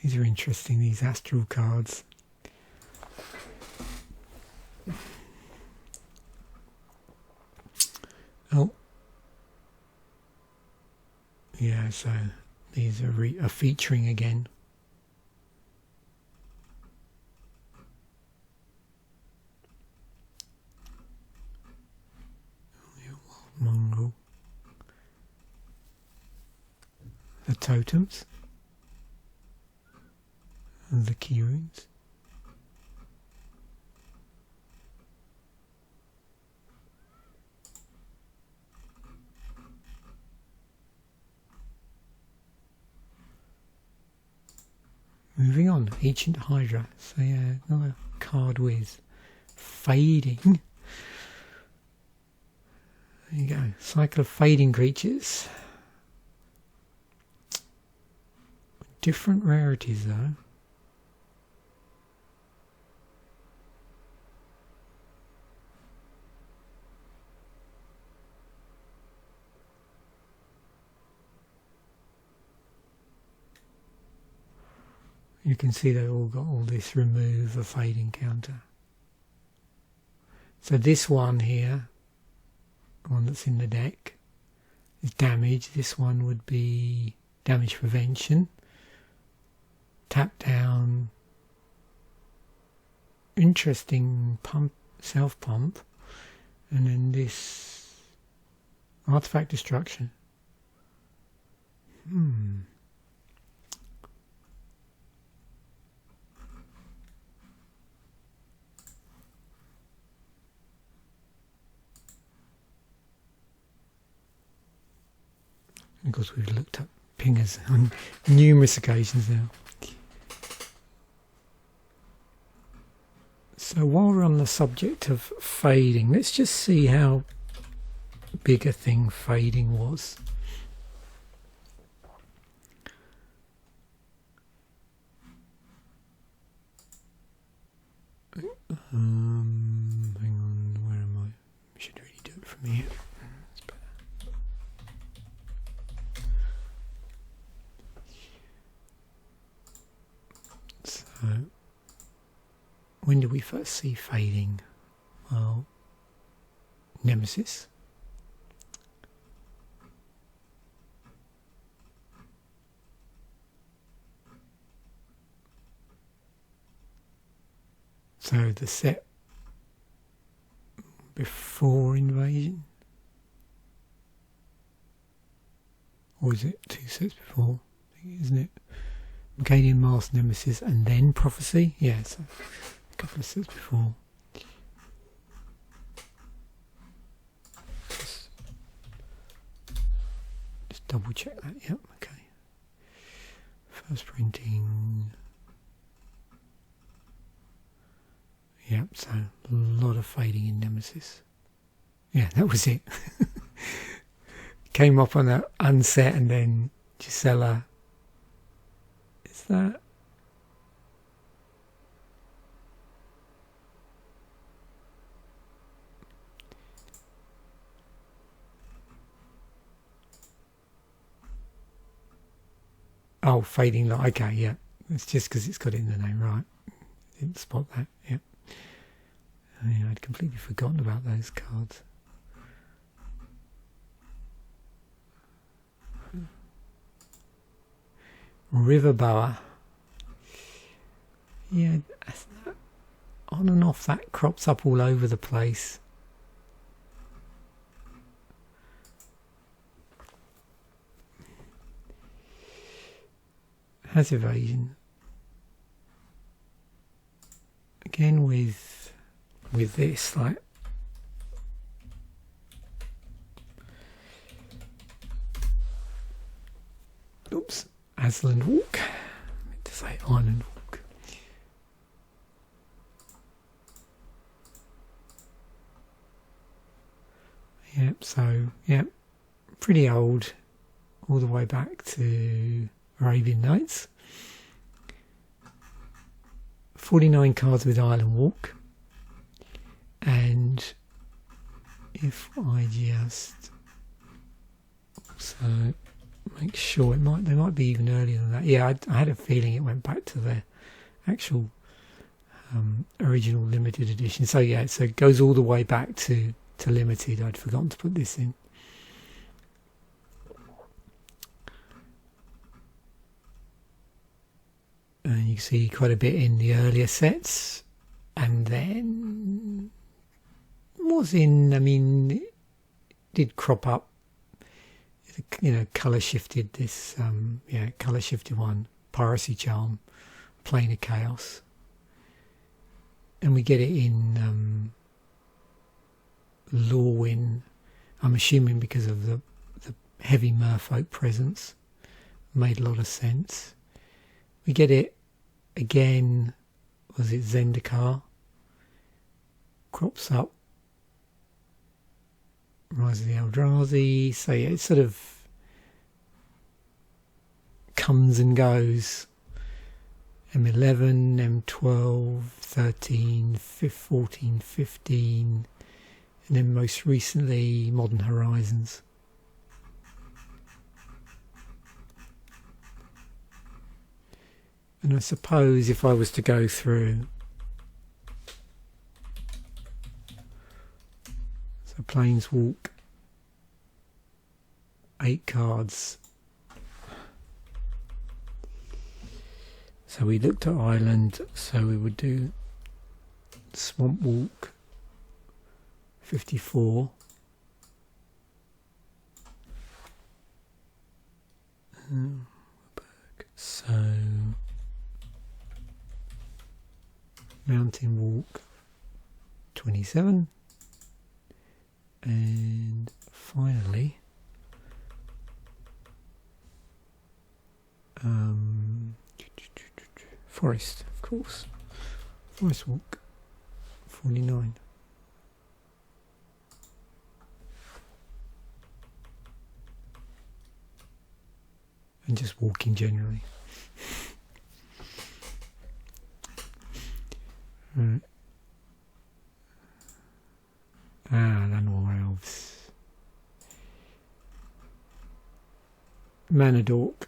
These are interesting, these astral cards. Oh. Yeah, so these are featuring again. Mongol. The totems. And the key runes. Moving on, Ancient Hydra. So yeah, another card with fading. There you go. Cycle of fading creatures. Different rarities though. You can see they all got all this remove a fading counter. So this one here, one that's in the deck, is damage. This one would be damage prevention. Tap down. Interesting pump, self pump. And then this artifact destruction. Of course, we've looked up pingers on numerous occasions now. So while we're on the subject of fading, let's just see how big a thing fading was. Hang on, where am I? I should really do it from here. So, when did we first see fading? Well, Nemesis. So the set before Invasion? Or is it 2 sets before? Isn't it? Acadian Mask, Nemesis, and then Prophecy? Yeah, so a couple of sets before. Just double check that, yep, okay. First printing. Yep, so a lot of fading in Nemesis. Yeah, that was it. Came up on that unset and then Gisela. Is that? Oh, fading light. Okay, yeah. It's just because it's got it in the name, right? Didn't spot that. Yeah. Yeah, I'd completely forgotten about those cards. River Boa. Yeah, on and off that crops up all over the place. Has evasion. Again with this, like oops, Aslan Walk. I meant to say Island Walk. Yep, so yep, pretty old, all the way back to Arabian Nights. 49 cards with Island Walk. And if I just also make sure they might be even earlier than that. Yeah, I had a feeling it went back to the actual original limited edition. So yeah, so it goes all the way back to limited. I'd forgotten to put this in. And you can see quite a bit in the earlier sets, and then was in. I mean, it did crop up. You know, colour shifted this. Colour shifted one. Piracy Charm, Plane of Chaos, and we get it in Lorwyn. I'm assuming because of the heavy merfolk presence, made a lot of sense. We get it again, was it Zendikar? Crops up. Rise of the Eldrazi. So yeah, it sort of comes and goes. M11, M12, 13, 14, 15, and then most recently Modern Horizons. And I suppose if I was to go through, so Planeswalk, 8 cards. So we looked at Island, so we would do Swamp Walk, 54. So Mountain Walk, 27. And finally, Forest, of course. Forest Walk, 49. And just walking generally. Right. Llanowar Elves. Manadork.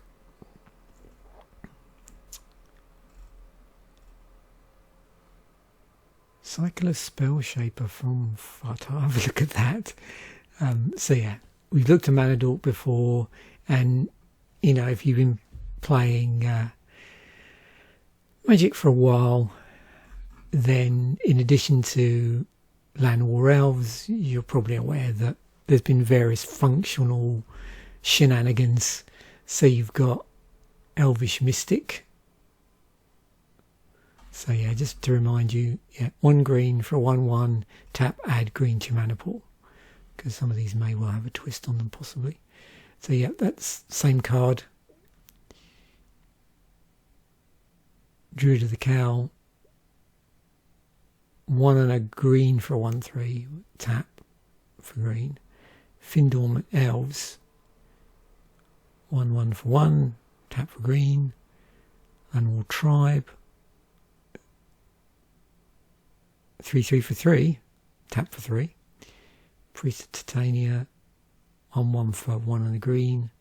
Cycler Spell Shaper from Fata. Have a look at that. So yeah, we've looked at Manadork before, and you know, if you've been playing Magic for a while, then in addition to Llanowar Elves, you're probably aware that there's been various functional shenanigans. So you've got Elvish Mystic. So yeah, just to remind you, yeah, 1 green for a 1/1, tap, add green to mana pool, because some of these may well have a twist on them possibly. So yeah, that's the same card. Druid of the Cowl, 1 and a green for a 1/3, tap for green. Findorm Elves, 1/1 for 1, tap for green. Llanowar Tribe, 3/3 for 3, tap for 3. Priest of Titania, 1/1 for 1 and a green,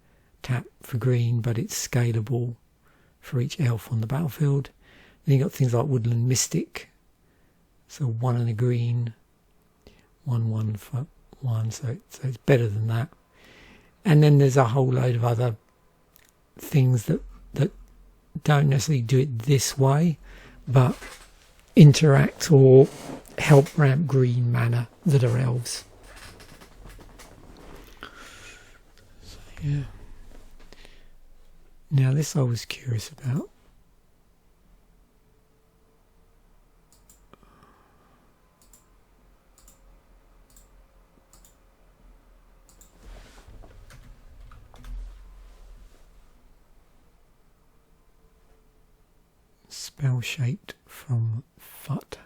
tap for green, but it's scalable for each elf on the battlefield. Then you got things like Woodland Mystic, so 1 and a green, 1/1 for 1, so it's better than that. And then there's a whole load of other things that don't necessarily do it this way, but interact or help ramp green mana that are elves. So yeah. Now this I was curious about. Spell shaped from Fut.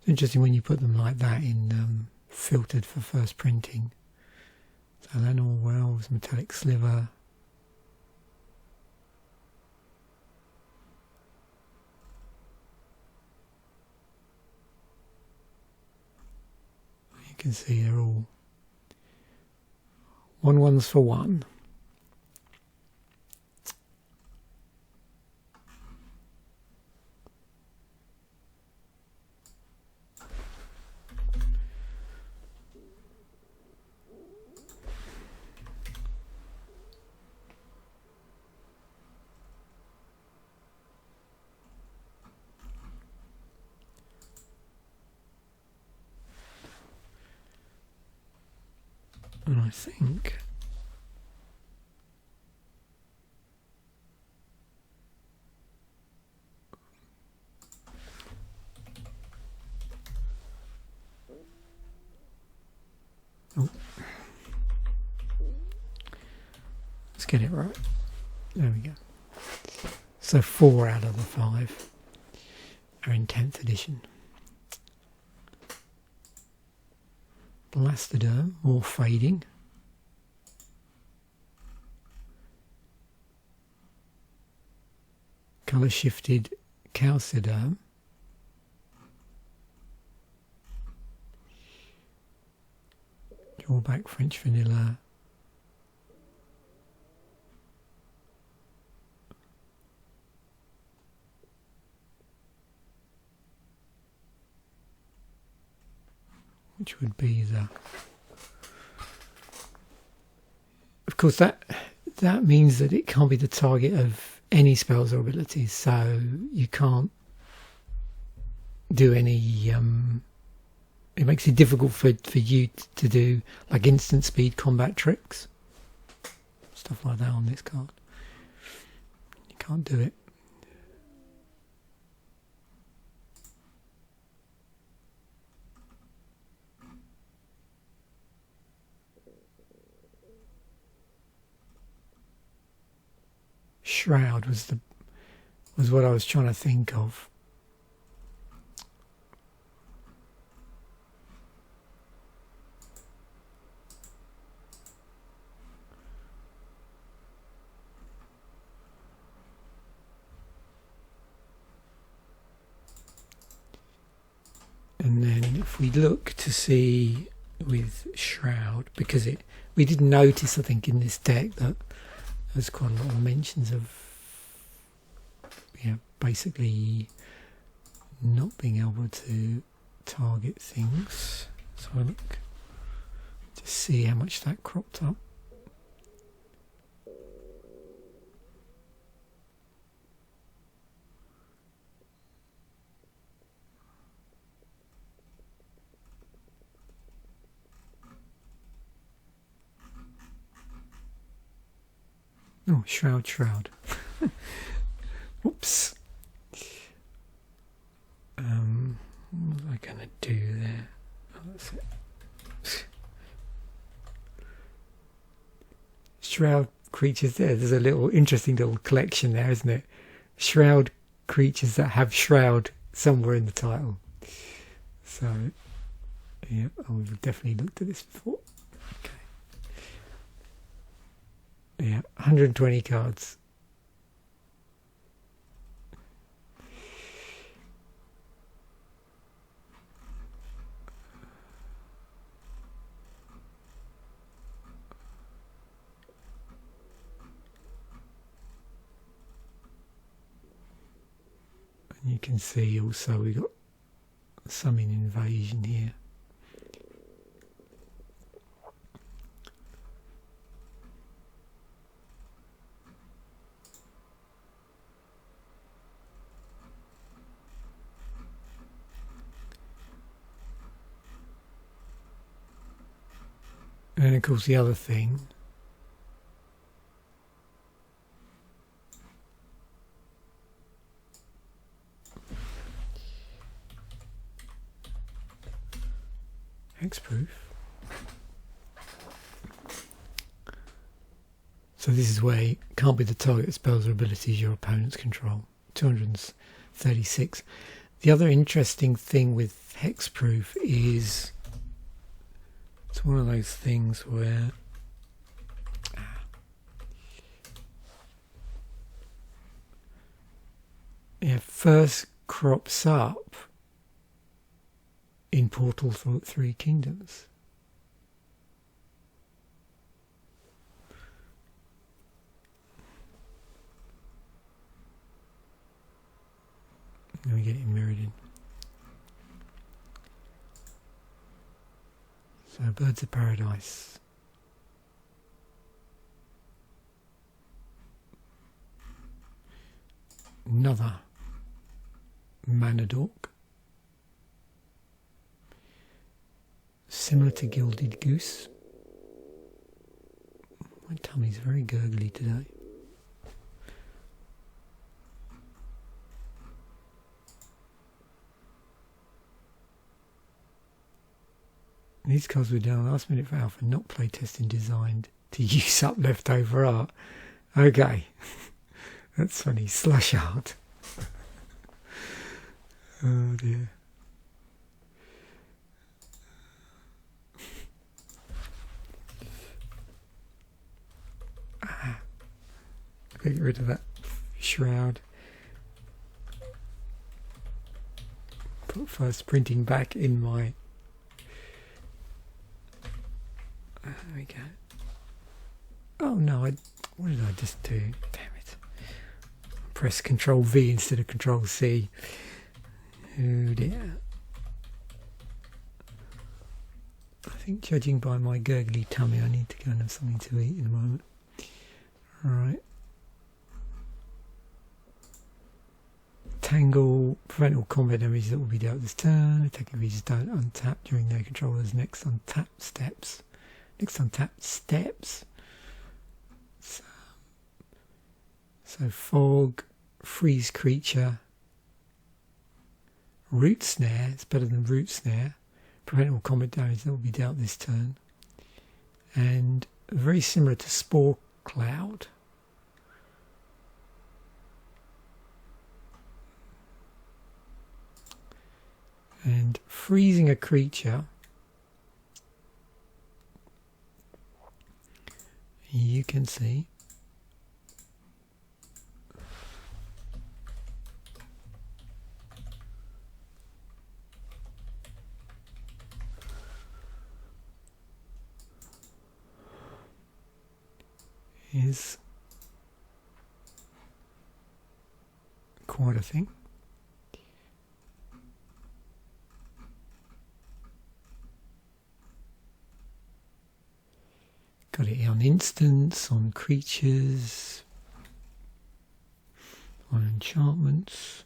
It's interesting when you put them like that in filtered for first printing. So Llanowar Elves, Metallic Sliver. You can see they're all 1/1s for 1. And I think get it right. There we go. So 4 out of the 5 are in 10th edition. Blastoderm, more fading. Colour shifted Calciderm. Drawback French Vanilla. Which would be the... Of course that means that it can't be the target of any spells or abilities, so you can't do any... it makes it difficult for you to do like instant speed combat tricks. Stuff like that on this card. You can't do it. Shroud was what I was trying to think of. And then if we look to see with Shroud, because we did notice, I think, in this deck that there's quite a lot of mentions of basically not being able to target things. So I look to see how much that cropped up. Oh, Shroud. Oops. What was I going to do there? Oh, that's it. Shroud creatures there. There's a little interesting little collection there, isn't it? Shroud creatures that have Shroud somewhere in the title. So, yeah, we've definitely looked at this before. Okay. Yeah, 120 cards. And you can see also we got some in Invasion here. And of course the other thing hexproof. So this is where it can't be the target of spells or abilities your opponents control. 236. The other interesting thing with hexproof is it's one of those things where it first crops up in Portal through 3 Kingdoms. Let me get it mirrored in. So Birds of Paradise. Another Manadork. Similar to Gilded Goose. My tummy's very gurgly today. These cards were done last minute for Alpha, not playtesting designed to use up leftover art. Okay, that's funny. Slush art. Oh dear. Get rid of that shroud. Put first printing back in my. There we go. Oh no! What did I just do? Damn it! Press Control V instead of Control C. Oh dear. I think, judging by my gurgly tummy, I need to go and have something to eat in a moment. Alright. Tangle, prevent all combat damage that will be dealt this turn. Attacking creatures don't untap during their controller's next untapped steps. So fog, freeze creature, root snare, it's better than root snare. Prevent all combat damage that will be dealt this turn. And very similar to Spore Cloud. And freezing a creature, you can see is quite a thing. Got it on instants, on creatures, on enchantments.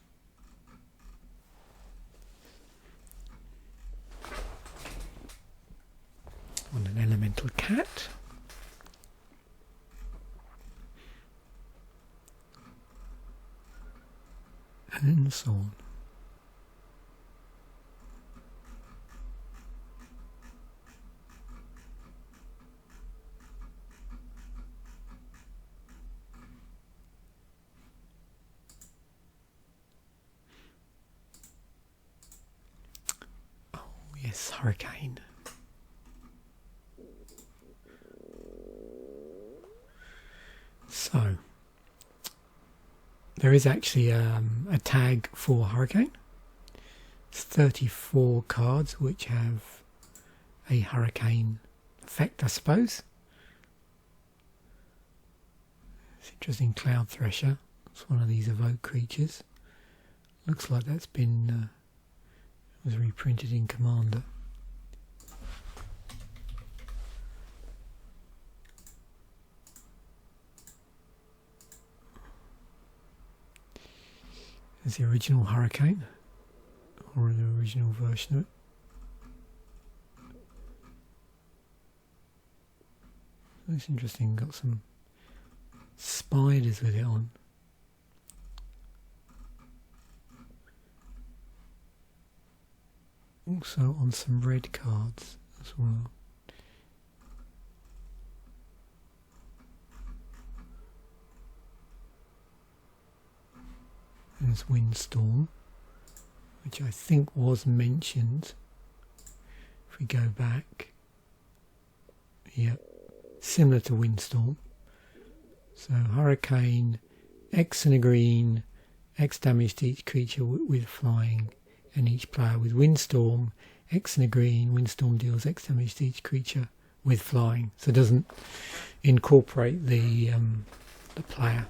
On an elemental cat. And so on. Oh yes, Hurricane. So there is actually a tag for Hurricane. It's 34 cards which have a Hurricane effect, I suppose. It's interesting. Cloud Thresher. It's one of these evoke creatures. Looks like that's been was reprinted in Commander. There's the original Hurricane, or the original version of it. That's interesting, got some spiders with it on. Also on some red cards as well. There's Windstorm, which I think was mentioned. If we go back, yep, similar to Windstorm. So Hurricane, X and a green, X damage to each creature with flying, and each player with Windstorm, X and a green, Windstorm deals X damage to each creature with flying. So it doesn't incorporate the player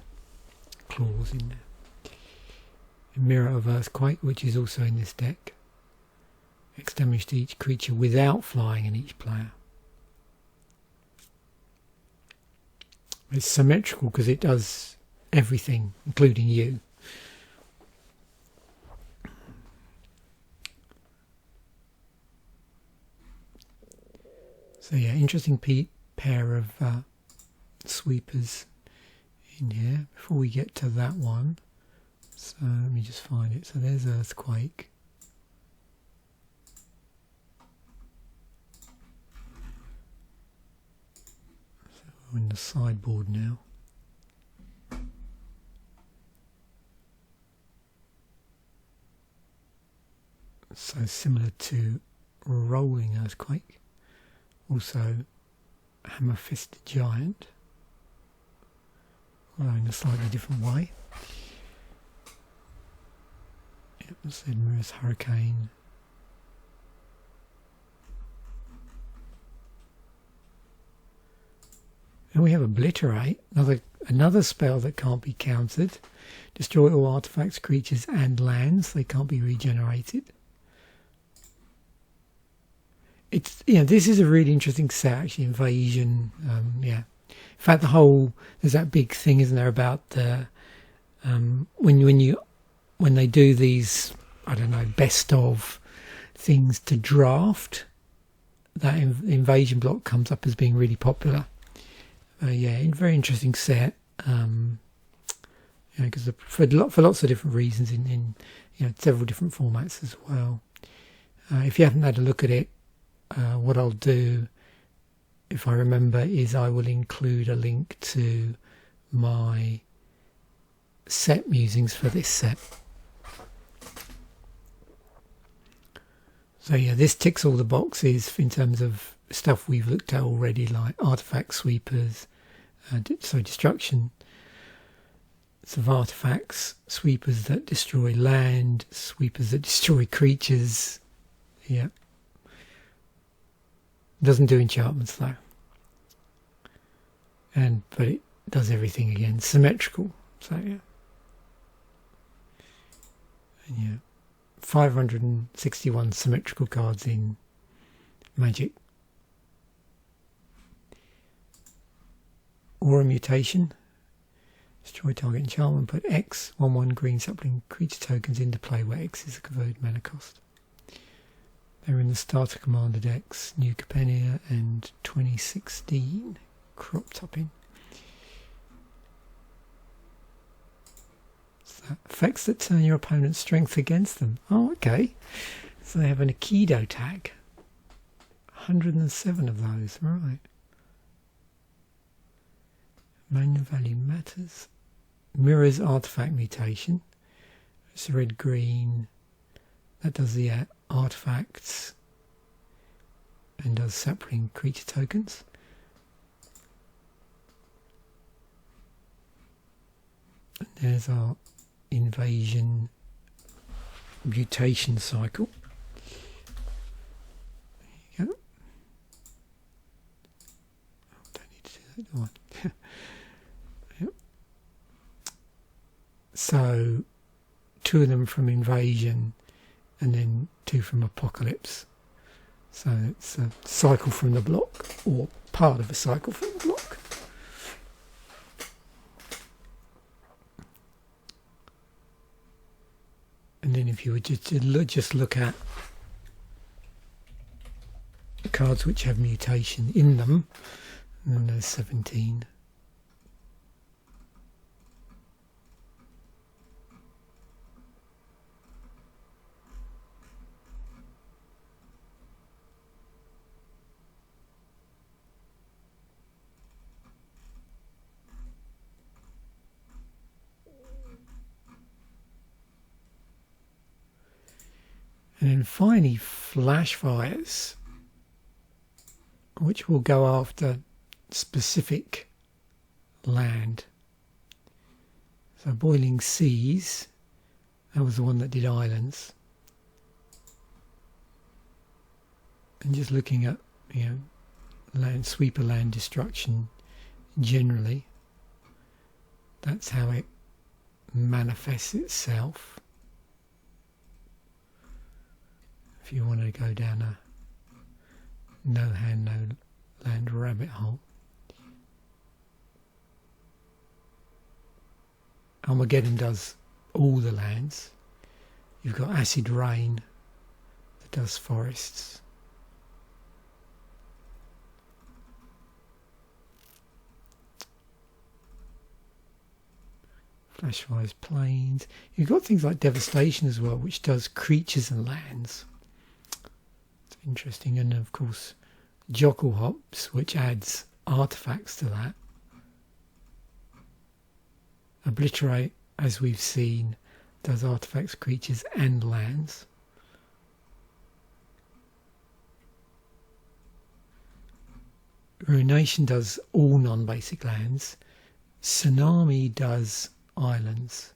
clause in there. Mirror of Earthquake, which is also in this deck. X damage to each creature without flying in each player. It's symmetrical because it does everything, including you. So yeah, interesting pair of sweepers in here. Before we get to that one, so let me just find it. So there's Earthquake. So We're in the sideboard now. So similar to Rolling Earthquake, also Hammer-Fisted Giant, although in a slightly different way. Yep, I said Mirror's Hurricane. And we have Obliterate, another spell that can't be countered. Destroy all artifacts, creatures and lands. They can't be regenerated. It's, you know, this is a really interesting set actually. Invasion, yeah. In fact, there's that big thing, isn't there, about the when they do these, I don't know, best of things to draft, that invasion block comes up as being really popular. Yeah, very interesting set. Because for lots of different reasons in several different formats as well. If you haven't had a look at it, what I'll do, if I remember, is I will include a link to my set musings for this set. So yeah, this ticks all the boxes in terms of stuff we've looked at already, like artifact sweepers, so destruction of artifacts, sweepers that destroy land, sweepers that destroy creatures. Yeah. Doesn't do enchantments though. But it does everything again. Symmetrical. So yeah. And yeah. 561 symmetrical cards in Magic. Aura Mutation. Destroy target enchantment. Put X 1/1 green sapling creature tokens into play where X is a converted mana cost. They're in the starter commander decks, New Capennia and 2016 crop topping. So effects that turn your opponent's strength against them. Oh, okay. So they have an Aikido tag. 107 of those, right. Main value matters. Mirrors artifact mutation. It's red-green. That does the artifacts and does sapling creature tokens. And there's our invasion mutation cycle. There you go. Oh, don't need to do that, do I? Yep. So 2 of them from invasion and then 2 from Apocalypse. So it's a cycle from the block, or part of a cycle from the block. And then if you were just look at cards which have mutation in them, and then there's 17. And then finally, Flashfires, which will go after specific land. So Boiling Seas, that was the one that did islands. And just looking at, sweeper land destruction generally, that's how it manifests itself. If you want to go down a no hand, no land rabbit hole. Armageddon does all the lands. You've got Acid Rain that does forests. Flashfires plains. You've got things like Devastation as well, which does creatures and lands. Interesting. And of course Jockle Hops, which adds artifacts to that. Obliterate, as we've seen, does artifacts, creatures and lands. Ruination does all non-basic lands. Tsunami does islands.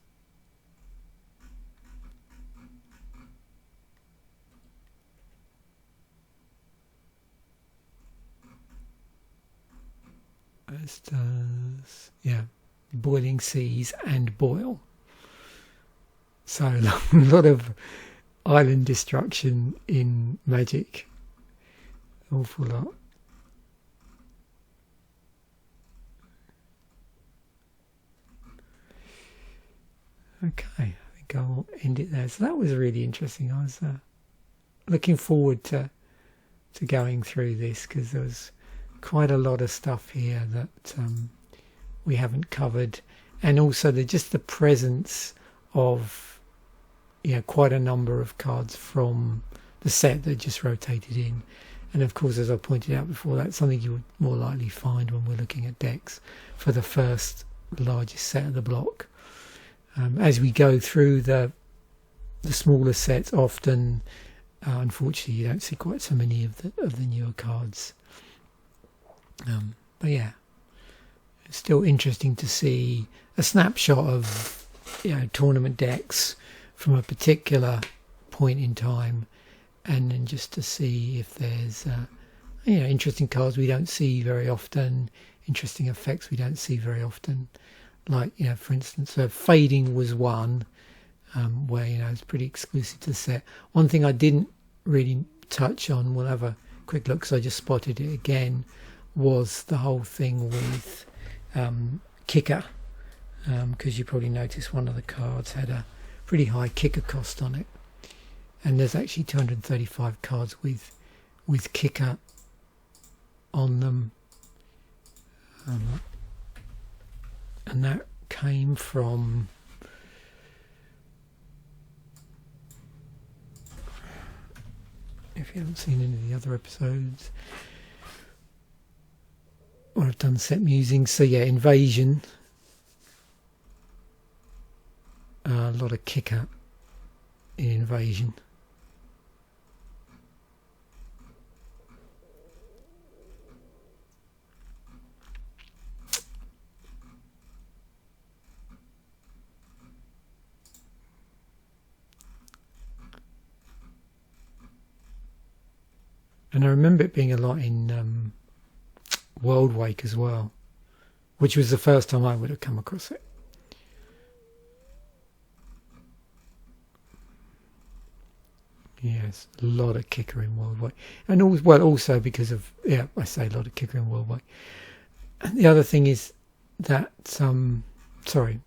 As does, yeah, Boiling Seas and Boil. So a lot of island destruction in Magic. Awful lot. Okay, I think I'll end it there. So that was really interesting. I was looking forward to going through this, because there was quite a lot of stuff here that we haven't covered, and also just the presence of quite a number of cards from the set that just rotated in. And of course, as I pointed out before, that's something you would more likely find when we're looking at decks for the first largest set of the block. As we go through the smaller sets, often unfortunately you don't see quite so many of the newer cards. But yeah, it's still interesting to see a snapshot of tournament decks from a particular point in time, and then just to see if there's interesting cards we don't see very often, interesting effects we don't see very often. Like, for instance, Fading was one where it's pretty exclusive to the set. One thing I didn't really touch on, we'll have a quick look because I just spotted it again, was the whole thing with kicker, because you probably noticed one of the cards had a pretty high kicker cost on it, and there's actually 235 cards with kicker on them, and that came from if you haven't seen any of the other episodes, or I've done set musings. So yeah, Invasion, a lot of kicker in Invasion. And I remember it being a lot in World Wake as well, which was the first time I would have come across it. Yes, a lot of kicker in World Wake, and also because of I say a lot of kicker in World Wake. And the other thing is that sorry,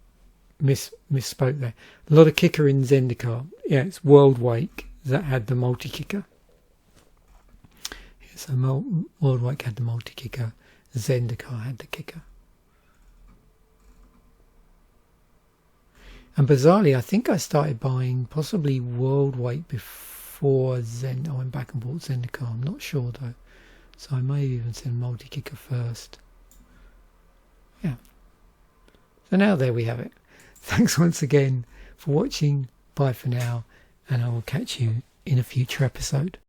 misspoke there. A lot of kicker in Zendikar. Yeah, it's World Wake that had the multi kicker. So World Wake had the multi-kicker, Zendikar had the kicker. And bizarrely, I think I started buying possibly World Wake before I went back and bought Zendikar. I'm not sure though. So I may have even said multi-kicker first. Yeah. So now there we have it. Thanks once again for watching. Bye for now, and I will catch you in a future episode.